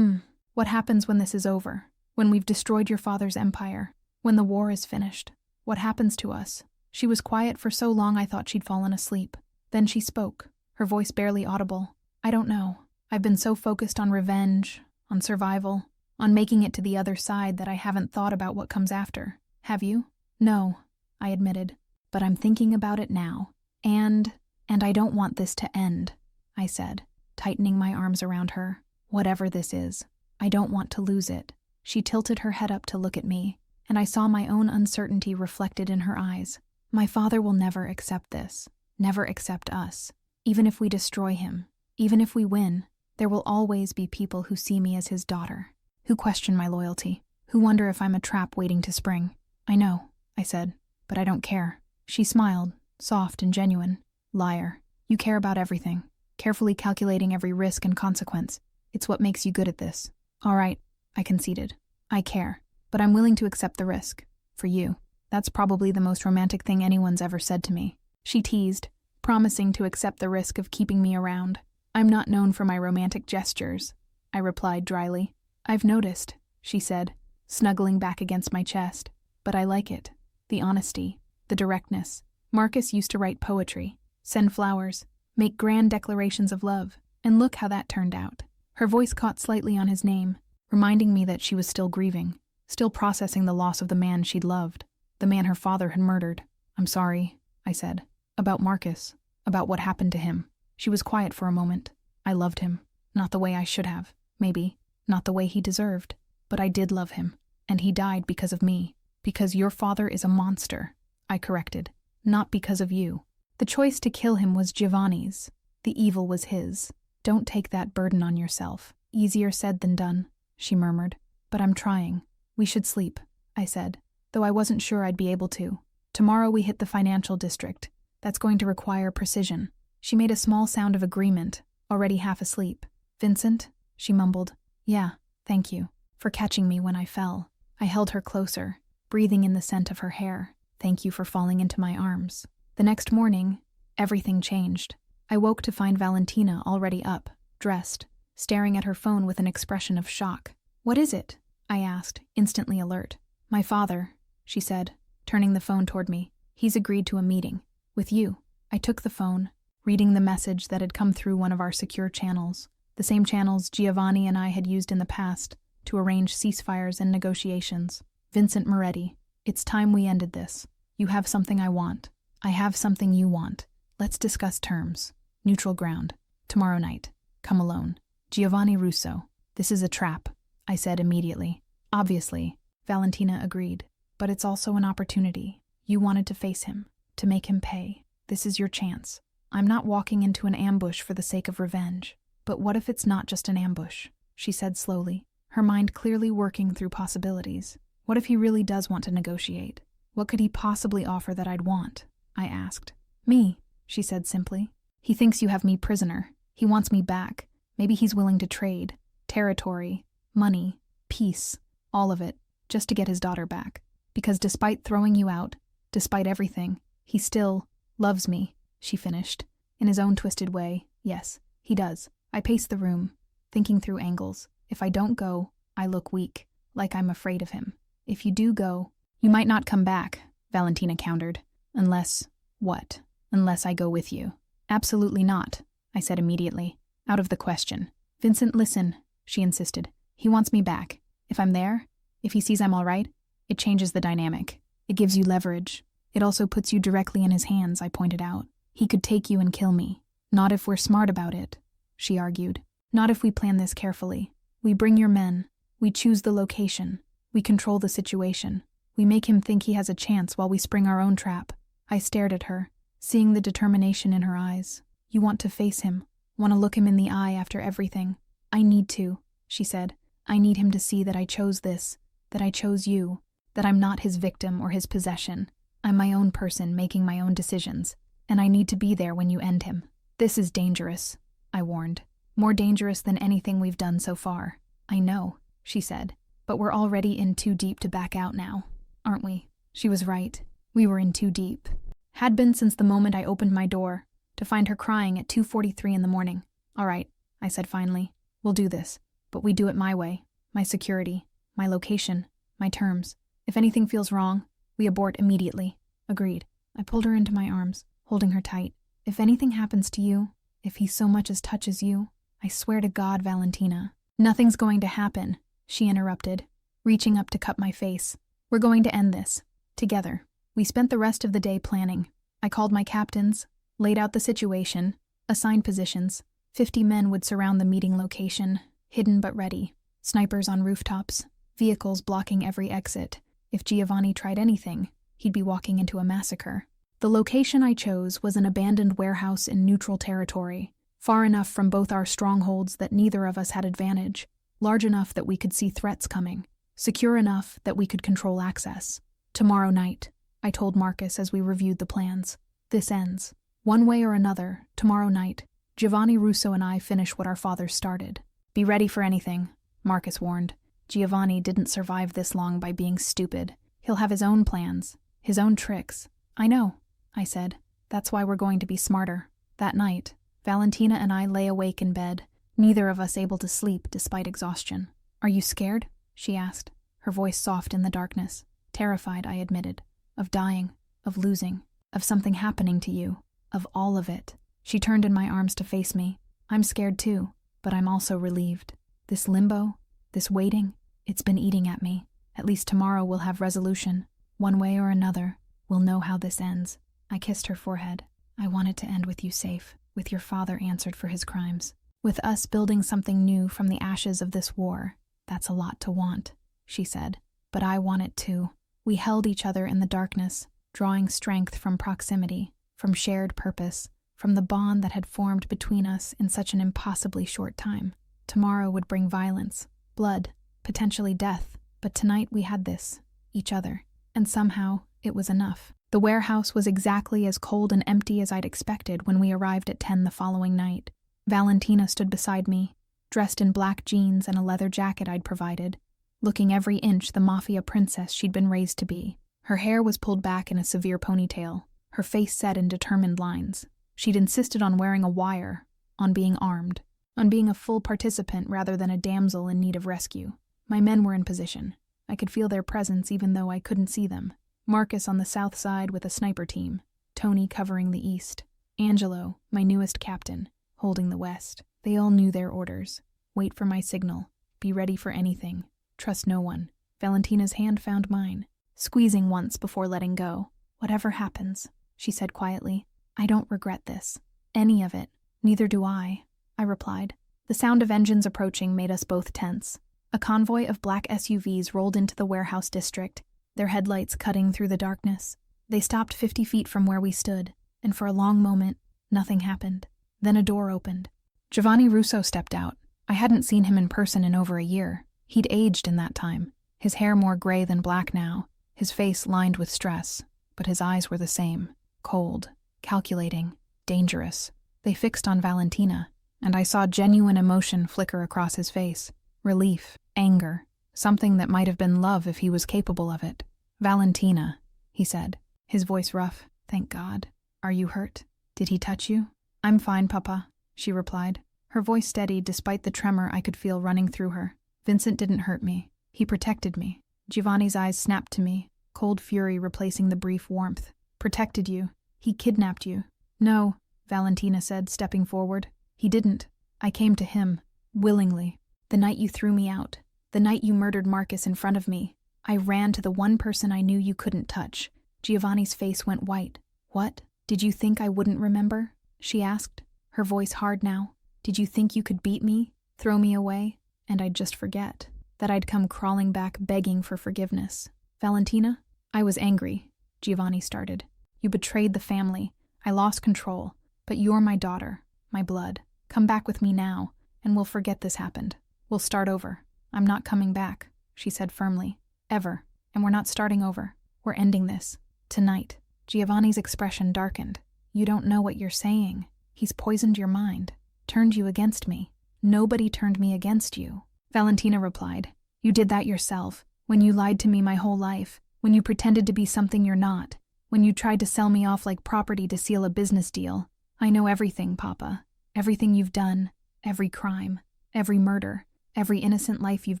what happens when this is over? When we've destroyed your father's empire? When the war is finished? What happens to us?" She was quiet for so long I thought she'd fallen asleep. Then she spoke, her voice barely audible. "I don't know. I've been so focused on revenge, on survival, on making it to the other side that I haven't thought about what comes after. Have you?" "No," I admitted, "but I'm thinking about it now. And I don't want this to end," I said, tightening my arms around her. "Whatever this is, I don't want to lose it." She tilted her head up to look at me, and I saw my own uncertainty reflected in her eyes. "My father will never accept this, never accept us. Even if we destroy him, even if we win, there will always be people who see me as his daughter, who question my loyalty, who wonder if I'm a trap waiting to spring." "I know," I said, "but I don't care." She smiled, soft and genuine. "Liar. You care about everything, carefully calculating every risk and consequence. It's what makes you good at this." "All right," I conceded. "I care, but I'm willing to accept the risk. For you." "That's probably the most romantic thing anyone's ever said to me," she teased, promising to accept the risk of keeping me around. "I'm not known for my romantic gestures," I replied dryly. "I've noticed," she said, snuggling back against my chest. "But I like it. The honesty, the directness. Marcus used to write poetry, send flowers, make grand declarations of love, and look how that turned out." Her voice caught slightly on his name, reminding me that she was still grieving, still processing the loss of the man she'd loved, the man her father had murdered. "I'm sorry," I said. "About Marcus, about what happened to him." She was quiet for a moment. "I loved him. Not the way I should have, maybe. Not the way he deserved. But I did love him. And he died because of me. Because your father is a monster," I corrected. "Not because of you. The choice to kill him was Giovanni's. The evil was his. Don't take that burden on yourself. Easier said than done," she murmured. "But I'm trying. We should sleep," I said, though I wasn't sure I'd be able to. "Tomorrow we hit the financial district. That's going to require precision." She made a small sound of agreement, already half asleep. "Vincent?" she mumbled. "Yeah, Thank you for catching me when I fell. I held her closer, breathing in the scent of her hair. Thank you for falling into my arms. The next morning, everything changed. I woke to find Valentina already up, dressed, staring at her phone with an expression of shock. What is it? I asked, instantly alert. My father, she said, turning the phone toward me. He's agreed to a meeting. With you. I took the phone, reading the message that had come through one of our secure channels, the same channels Giovanni and I had used in the past to arrange ceasefires and negotiations. Vincent Moretti, it's time we ended this. You have something I want. I have something you want. Let's discuss terms. Neutral ground. Tomorrow night. Come alone. Giovanni Russo. This is a trap, I said immediately. Obviously, Valentina agreed. But it's also an opportunity. You wanted to face him, to make him pay. This is your chance. I'm not walking into an ambush for the sake of revenge. But what if it's not just an ambush? She said slowly, her mind clearly working through possibilities. What if he really does want to negotiate? What could he possibly offer that I'd want? I asked. Me, she said simply. He thinks you have me prisoner. He wants me back. Maybe he's willing to trade. Territory, money, peace, all of it, just to get his daughter back. Because despite throwing you out, despite everything, he still loves me, she finished. In his own twisted way, yes, he does. I paced the room, thinking through angles. If I don't go, I look weak, like I'm afraid of him. If you do go, you might not come back, Valentina countered. Unless, what? Unless I go with you. Absolutely not, I said immediately. Out of the question. Vincent, listen, she insisted. He wants me back. If I'm there, if he sees I'm all right, it changes the dynamic. It gives you leverage. It also puts you directly in his hands, I pointed out. He could take you and kill me. Not if we're smart about it, she argued. Not if we plan this carefully. We bring your men. We choose the location. We control the situation. We make him think he has a chance while we spring our own trap. I stared at her, seeing the determination in her eyes. You want to face him. Want to look him in the eye after everything. I need to, she said. I need him to see that I chose this, that I chose you, that I'm not his victim or his possession. I'm my own person making my own decisions, and I need to be there when you end him. This is dangerous, I warned. More dangerous than anything we've done so far. I know, she said, but we're already in too deep to back out now, aren't we? She was right. We were in too deep. Had been since the moment I opened my door, to find her crying at 2:43 in the morning. All right, I said finally. We'll do this, but we do it my way. My security, my location, my terms. If anything feels wrong, we abort immediately. Agreed. I pulled her into my arms, holding her tight. If anything happens to you, if he so much as touches you, I swear to God, Valentina. Nothing's going to happen, she interrupted, reaching up to cup my face. We're going to end this. Together. We spent the rest of the day planning. I called my captains, laid out the situation, assigned positions. 50 men would surround the meeting location, hidden but ready. Snipers on rooftops, vehicles blocking every exit. If Giovanni tried anything, he'd be walking into a massacre. The location I chose was an abandoned warehouse in neutral territory, far enough from both our strongholds that neither of us had advantage, large enough that we could see threats coming, secure enough that we could control access. Tomorrow night, I told Marcus as we reviewed the plans. This ends. One way or another, tomorrow night, Giovanni Russo and I finish what our father started. Be ready for anything, Marcus warned. Giovanni didn't survive this long by being stupid. He'll have his own plans, his own tricks. I know, I said. That's why we're going to be smarter. That night, Valentina and I lay awake in bed, neither of us able to sleep despite exhaustion. Are you scared? She asked, her voice soft in the darkness. Terrified, I admitted. Of dying, of losing, of something happening to you, of all of it. She turned in my arms to face me. I'm scared too, but I'm also relieved. This limbo, this waiting, it's been eating at me. At least tomorrow we'll have resolution. One way or another, we'll know how this ends. I kissed her forehead. I want it to end with you safe, with your father answered for his crimes. With us building something new from the ashes of this war. That's a lot to want, she said. But I want it too. We held each other in the darkness, drawing strength from proximity, from shared purpose, from the bond that had formed between us in such an impossibly short time. Tomorrow would bring violence, blood, potentially death, but tonight we had this, each other, and somehow it was enough. The warehouse was exactly as cold and empty as I'd expected when we arrived at 10 the following night. Valentina stood beside me, dressed in black jeans and a leather jacket I'd provided, looking every inch the Mafia princess she'd been raised to be. Her hair was pulled back in a severe ponytail, her face set in determined lines. She'd insisted on wearing a wire, on being armed, on being a full participant rather than a damsel in need of rescue. My men were in position. I could feel their presence even though I couldn't see them. Marcus on the south side with a sniper team, Tony covering the east, Angelo, my newest captain, holding the west. They all knew their orders. Wait for my signal. Be ready for anything. Trust no one. Valentina's hand found mine, squeezing once before letting go. Whatever happens, she said quietly, I don't regret this. Any of it. Neither do I replied. The sound of engines approaching made us both tense. A convoy of black SUVs rolled into the warehouse district, their headlights cutting through the darkness. They stopped 50 feet from where we stood, and for a long moment, nothing happened. Then a door opened. Giovanni Russo stepped out. I hadn't seen him in person in over a year. He'd aged in that time, his hair more gray than black now, his face lined with stress, but his eyes were the same, cold, calculating, dangerous. They fixed on Valentina, and I saw genuine emotion flicker across his face. Relief, anger, something that might have been love if he was capable of it. Valentina, he said, his voice rough. Thank God. Are you hurt? Did he touch you? I'm fine, Papa, she replied. Her voice steadied despite the tremor I could feel running through her. Vincent didn't hurt me. He protected me. Giovanni's eyes snapped to me, cold fury replacing the brief warmth. Protected you. He kidnapped you. No, Valentina said, stepping forward. He didn't. I came to him, willingly. The night you threw me out, the night you murdered Marcus in front of me, I ran to the one person I knew you couldn't touch. Giovanni's face went white. What? Did you think I wouldn't remember? She asked, her voice hard now. Did you think you could beat me, throw me away, and I'd just forget? That I'd come crawling back begging for forgiveness? Valentina? I was angry, Giovanni started. You betrayed the family. I lost control. But you're my daughter, my blood. Come back with me now, and we'll forget this happened. We'll start over. I'm not coming back, she said firmly. Ever. And we're not starting over. We're ending this. Tonight. Giovanni's expression darkened. You don't know what you're saying. He's poisoned your mind. Turned you against me. Nobody turned me against you. Valentina replied. You did that yourself. When you lied to me my whole life. When you pretended to be something you're not. When you tried to sell me off like property to seal a business deal. I know everything, Papa. Everything you've done. Every crime. Every murder. Every innocent life you've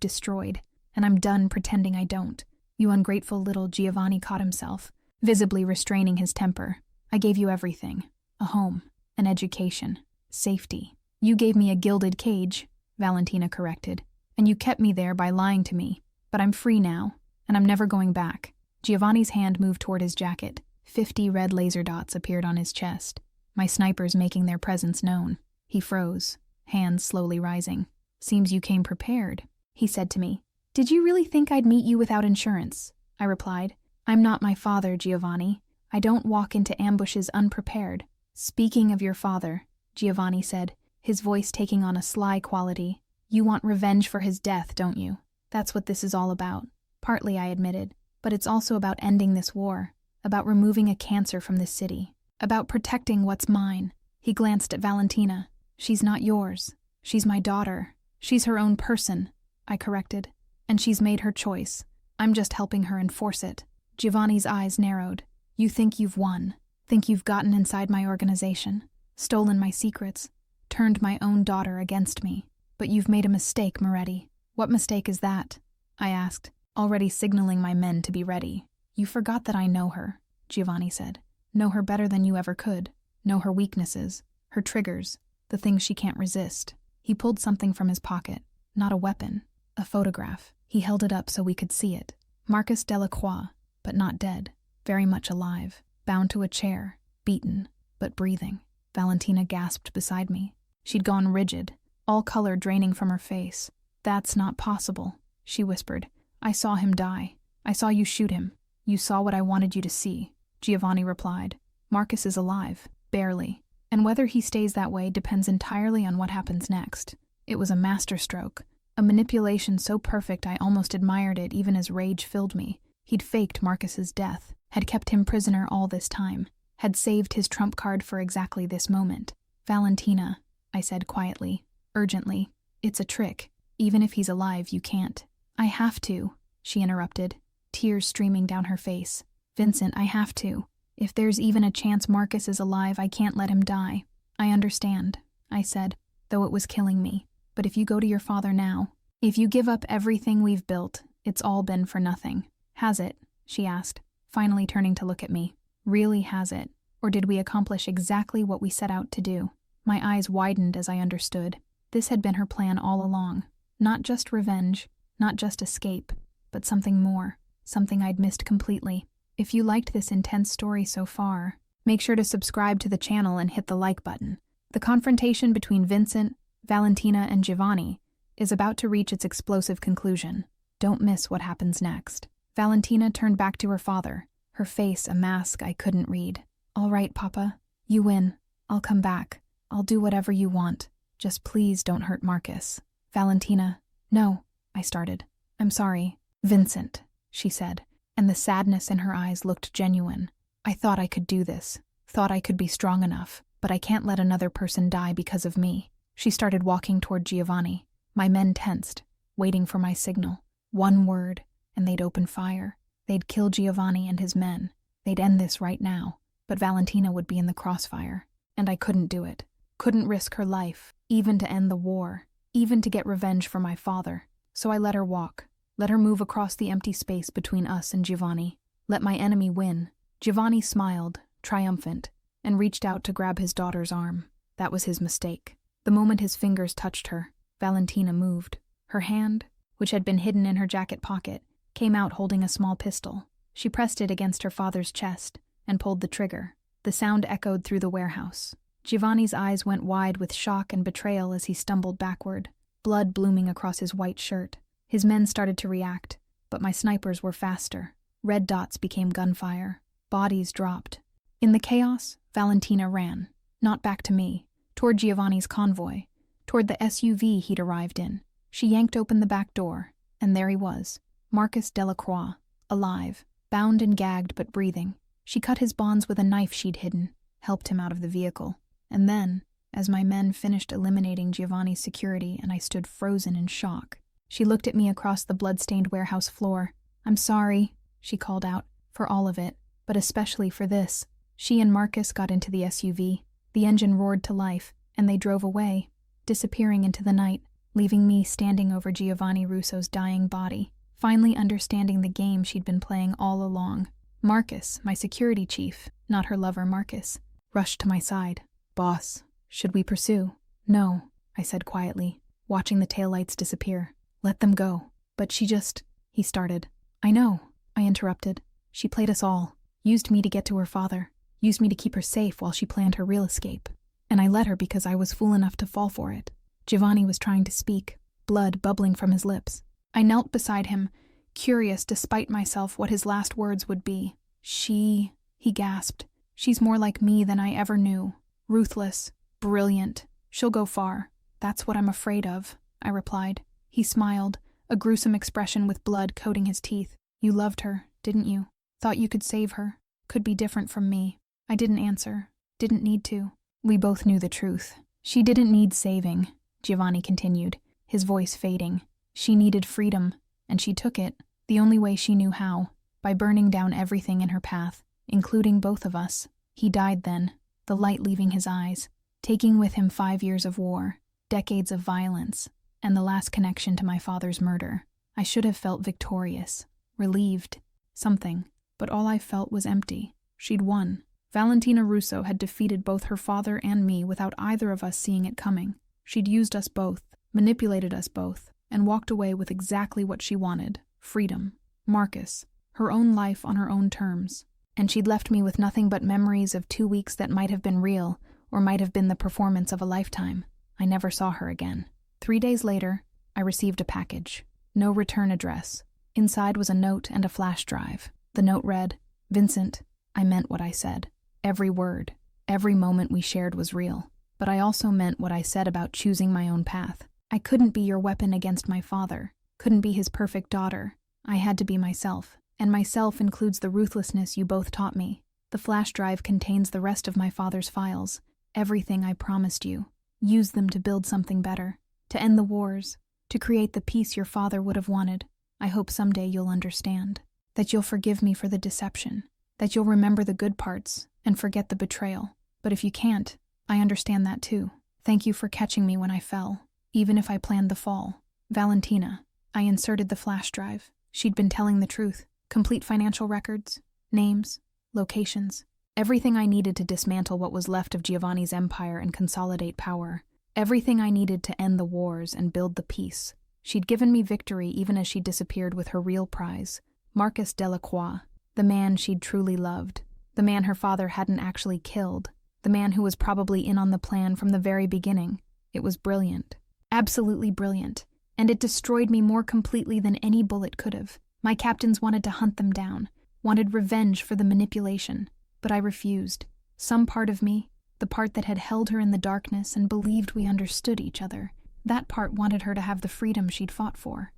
destroyed. And I'm done pretending I don't. You ungrateful little. Giovanni caught himself, visibly restraining his temper. I gave you everything. A home. An education. Safety. You gave me a gilded cage, Valentina corrected. And you kept me there by lying to me. But I'm free now. And I'm never going back. Giovanni's hand moved toward his jacket. 50 red laser dots appeared on his chest. My snipers making their presence known. He froze, hands slowly rising. Seems you came prepared, he said to me. Did you really think I'd meet you without insurance? I replied. I'm not my father, Giovanni. I don't walk into ambushes unprepared. Speaking of your father, Giovanni said, his voice taking on a sly quality. You want revenge for his death, don't you? That's what this is all about. Partly, I admitted. But it's also about ending this war. About removing a cancer from this city. About protecting what's mine. He glanced at Valentina. She's not yours. She's my daughter. She's her own person, I corrected. And she's made her choice. I'm just helping her enforce it. Giovanni's eyes narrowed. You think you've won. Think you've gotten inside my organization. Stolen my secrets. Turned my own daughter against me. But you've made a mistake, Moretti. What mistake is that? I asked, already signaling my men to be ready. You forgot that I know her, Giovanni said. Know her better than you ever could. Know her weaknesses, her triggers, the things she can't resist. He pulled something from his pocket. Not a weapon. A photograph. He held it up so we could see it. Marcus Delacroix, but not dead. Very much alive. Bound to a chair. Beaten, but breathing. Valentina gasped beside me. She'd gone rigid, all color draining from her face. That's not possible, she whispered. I saw him die. I saw you shoot him. You saw what I wanted you to see, Giovanni replied. Marcus is alive. Barely. And whether he stays that way depends entirely on what happens next. It was a masterstroke. A manipulation so perfect I almost admired it even as rage filled me. He'd faked Marcus's death. Had kept him prisoner all this time. Had saved his trump card for exactly this moment. Valentina, I said quietly, urgently. It's a trick. Even if he's alive, you can't. I have to, she interrupted, tears streaming down her face. Vincent, I have to. If there's even a chance Marcus is alive, I can't let him die. I understand, I said, though it was killing me. But if you go to your father now, if you give up everything we've built, it's all been for nothing. Has it? She asked, finally turning to look at me. Really has it? Or did we accomplish exactly what we set out to do? My eyes widened as I understood. This had been her plan all along. Not just revenge, not just escape, but something more, something I'd missed completely. If you liked this intense story so far, make sure to subscribe to the channel and hit the like button. The confrontation between Vincent, Valentina, and Giovanni is about to reach its explosive conclusion. Don't miss what happens next. Valentina turned back to her father, her face a mask I couldn't read. All right, Papa. You win. I'll come back. I'll do whatever you want. Just please don't hurt Marcus. Valentina. No, I started. I'm sorry. Vincent, she said, and the sadness in her eyes looked genuine. I thought I could do this, thought I could be strong enough, but I can't let another person die because of me. She started walking toward Giovanni. My men tensed, waiting for my signal. One word, and they'd open fire. They'd kill Giovanni and his men. They'd end this right now, but Valentina would be in the crossfire, and I couldn't do it. Couldn't risk her life, even to end the war, even to get revenge for my father. So I let her walk, let her move across the empty space between us and Giovanni. Let my enemy win. Giovanni smiled, triumphant, and reached out to grab his daughter's arm. That was his mistake. The moment his fingers touched her, Valentina moved. Her hand, which had been hidden in her jacket pocket, came out holding a small pistol. She pressed it against her father's chest and pulled the trigger. The sound echoed through the warehouse. Giovanni's eyes went wide with shock and betrayal as he stumbled backward, blood blooming across his white shirt. His men started to react, but my snipers were faster. Red dots became gunfire. Bodies dropped. In the chaos, Valentina ran, not back to me, toward Giovanni's convoy, toward the SUV he'd arrived in. She yanked open the back door, and there he was, Marcus Delacroix, alive, bound and gagged but breathing. She cut his bonds with a knife she'd hidden, helped him out of the vehicle. And then, as my men finished eliminating Giovanni's security and I stood frozen in shock, she looked at me across the blood-stained warehouse floor. I'm sorry, she called out, for all of it, but especially for this. She and Marcus got into the SUV. The engine roared to life, and they drove away, disappearing into the night, leaving me standing over Giovanni Russo's dying body, finally understanding the game she'd been playing all along. Marcus, my security chief, not her lover Marcus, rushed to my side. Boss, should we pursue? No, I said quietly, watching the taillights disappear. Let them go. But she just... He started. I know, I interrupted. She played us all, used me to get to her father, used me to keep her safe while she planned her real escape. And I let her because I was fool enough to fall for it. Giovanni was trying to speak, blood bubbling from his lips. I knelt beside him, curious despite myself what his last words would be. She, he gasped. She's more like me than I ever knew. Ruthless, brilliant. She'll go far. That's what I'm afraid of, I replied. He smiled, a gruesome expression with blood coating his teeth. You loved her, didn't you? Thought you could save her. Could be different from me. I didn't answer. Didn't need to. We both knew the truth. She didn't need saving, Giovanni continued, his voice fading. She needed freedom, and she took it, the only way she knew how, by burning down everything in her path, including both of us. He died then, the light leaving his eyes, taking with him 5 years of war, decades of violence, and the last connection to my father's murder. I should have felt victorious, relieved, something, but all I felt was empty. She'd won. Valentina Russo had defeated both her father and me without either of us seeing it coming. She'd used us both, manipulated us both, and walked away with exactly what she wanted, freedom. Marcus, her own life on her own terms. And she'd left me with nothing but memories of 2 weeks that might have been real, or might have been the performance of a lifetime. I never saw her again. 3 days later, I received a package. No return address. Inside was a note and a flash drive. The note read, Vincent, I meant what I said. Every word, every moment we shared was real. But I also meant what I said about choosing my own path. I couldn't be your weapon against my father, couldn't be his perfect daughter. I had to be myself, and myself includes the ruthlessness you both taught me. The flash drive contains the rest of my father's files, everything I promised you. Use them to build something better. to end the wars, to create the peace your father would have wanted. I hope someday you'll understand, that you'll forgive me for the deception, that you'll remember the good parts and forget the betrayal. But if you can't, I understand that too. Thank you for catching me when I fell, even if I planned the fall. Valentina. I inserted the flash drive. She'd been telling the truth. Complete financial records, names, locations, everything I needed to dismantle what was left of Giovanni's empire and consolidate power. Everything I needed to end the wars and build the peace. She'd given me victory even as she disappeared with her real prize, Marcus Delacroix, the man she'd truly loved, the man her father hadn't actually killed, the man who was probably in on the plan from the very beginning. It was brilliant. Absolutely brilliant. And it destroyed me more completely than any bullet could have. My captains wanted to hunt them down, wanted revenge for the manipulation, but I refused. Some part of me, the part that had held her in the darkness and believed we understood each other, that part wanted her to have the freedom she'd fought for.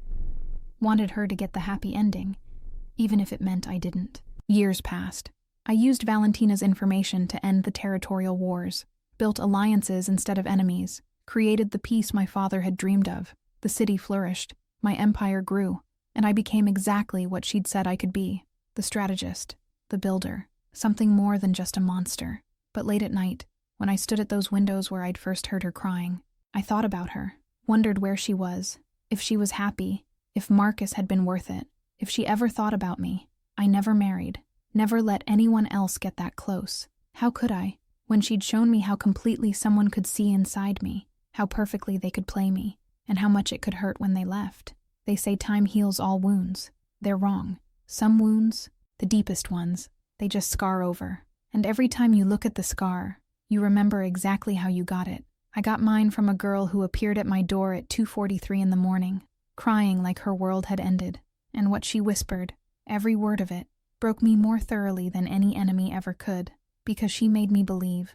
Wanted her to get the happy ending, even if it meant I didn't. Years passed. I used Valentina's information to end the territorial wars, built alliances instead of enemies, created the peace my father had dreamed of. The city flourished, my empire grew, and I became exactly what she'd said I could be, the strategist, the builder, something more than just a monster. But late at night, when I stood at those windows where I'd first heard her crying, I thought about her, wondered where she was, if she was happy, if Marcus had been worth it, if she ever thought about me. I never married, never let anyone else get that close. How could I, when she'd shown me how completely someone could see inside me, how perfectly they could play me, and how much it could hurt when they left? They say time heals all wounds. They're wrong. Some wounds, the deepest ones, they just scar over. And every time you look at the scar, you remember exactly how you got it. I got mine from a girl who appeared at my door at 2:43 in the morning, crying like her world had ended. And what she whispered, every word of it, broke me more thoroughly than any enemy ever could, because she made me believe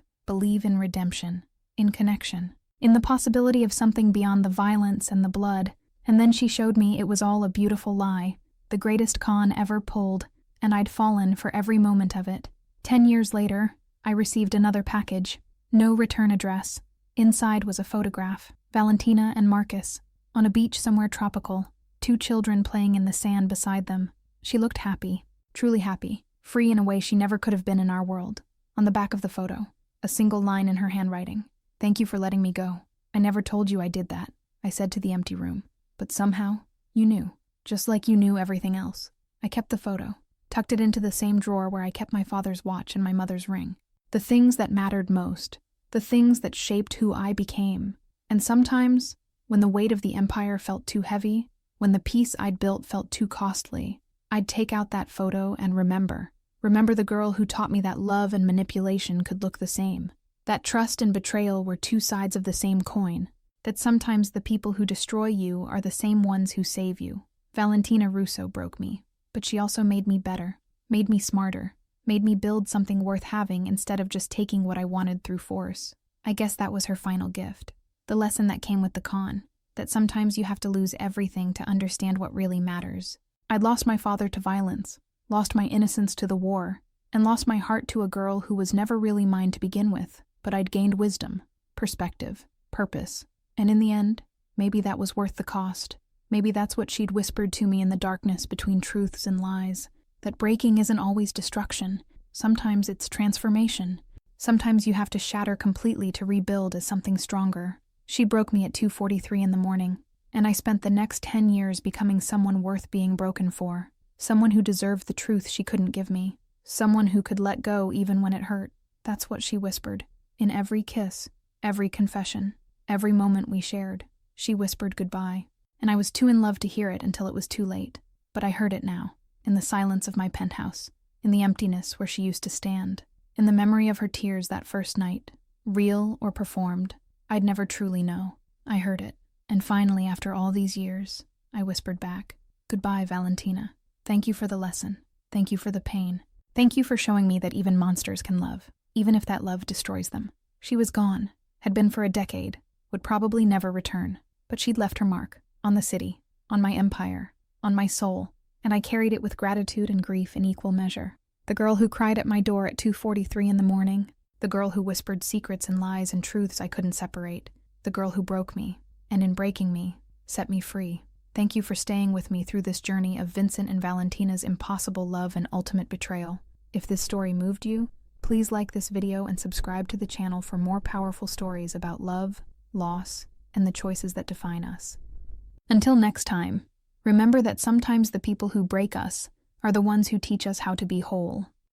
in redemption, in connection, in the possibility of something beyond the violence and the blood. And then she showed me it was all a beautiful lie, the greatest con ever pulled, and I'd fallen for every moment of it. 10 years later, I received another package. No return address. Inside was a photograph, Valentina and Marcus, on a beach somewhere tropical, 2 children playing in the sand beside them. She looked happy, truly happy, free in a way she never could have been in our world. On the back of the photo, a single line in her handwriting. "Thank you for letting me go. I never told you I did that," I said to the empty room. "But somehow, you knew, just like you knew everything else." I kept the photo, tucked it into the same drawer where I kept my father's watch and my mother's ring. The things that mattered most, the things that shaped who I became. And sometimes, when the weight of the empire felt too heavy, when the peace I'd built felt too costly, I'd take out that photo and remember the girl who taught me that love and manipulation could look the same, that trust and betrayal were 2 sides of the same coin, that sometimes the people who destroy you are the same ones who save you. Valentina Russo broke me, but she also made me better, made me smarter, made me build something worth having instead of just taking what I wanted through force. I guess that was her final gift. The lesson that came with the con, that sometimes you have to lose everything to understand what really matters. I'd lost my father to violence, lost my innocence to the war, and lost my heart to a girl who was never really mine to begin with, but I'd gained wisdom, perspective, purpose, and in the end, maybe that was worth the cost. Maybe that's what she'd whispered to me in the darkness between truths and lies, that breaking isn't always destruction. Sometimes it's transformation. Sometimes you have to shatter completely to rebuild as something stronger. She broke me at 2:43 in the morning, and I spent the next 10 years becoming someone worth being broken for, someone who deserved the truth she couldn't give me, someone who could let go even when it hurt. That's what she whispered. In every kiss, every confession, every moment we shared, she whispered goodbye. And I was too in love to hear it until it was too late. But I heard it now, in the silence of my penthouse, in the emptiness where she used to stand, in the memory of her tears that first night, real or performed. I'd never truly know. I heard it, and finally, after all these years, I whispered back, "Goodbye, Valentina. Thank you for the lesson. Thank you for the pain. Thank you for showing me that even monsters can love, even if that love destroys them." She was gone, had been for a decade, would probably never return, but she'd left her mark, on the city, on my empire, on my soul, and I carried it with gratitude and grief in equal measure. The girl who cried at my door at 2:43 in the morning, the girl who whispered secrets and lies and truths I couldn't separate, the girl who broke me, and in breaking me, set me free. Thank you for staying with me through this journey of Vincent and Valentina's impossible love and ultimate betrayal. If this story moved you, please like this video and subscribe to the channel for more powerful stories about love, loss, and the choices that define us. Until next time, remember that sometimes the people who break us are the ones who teach us how to be whole.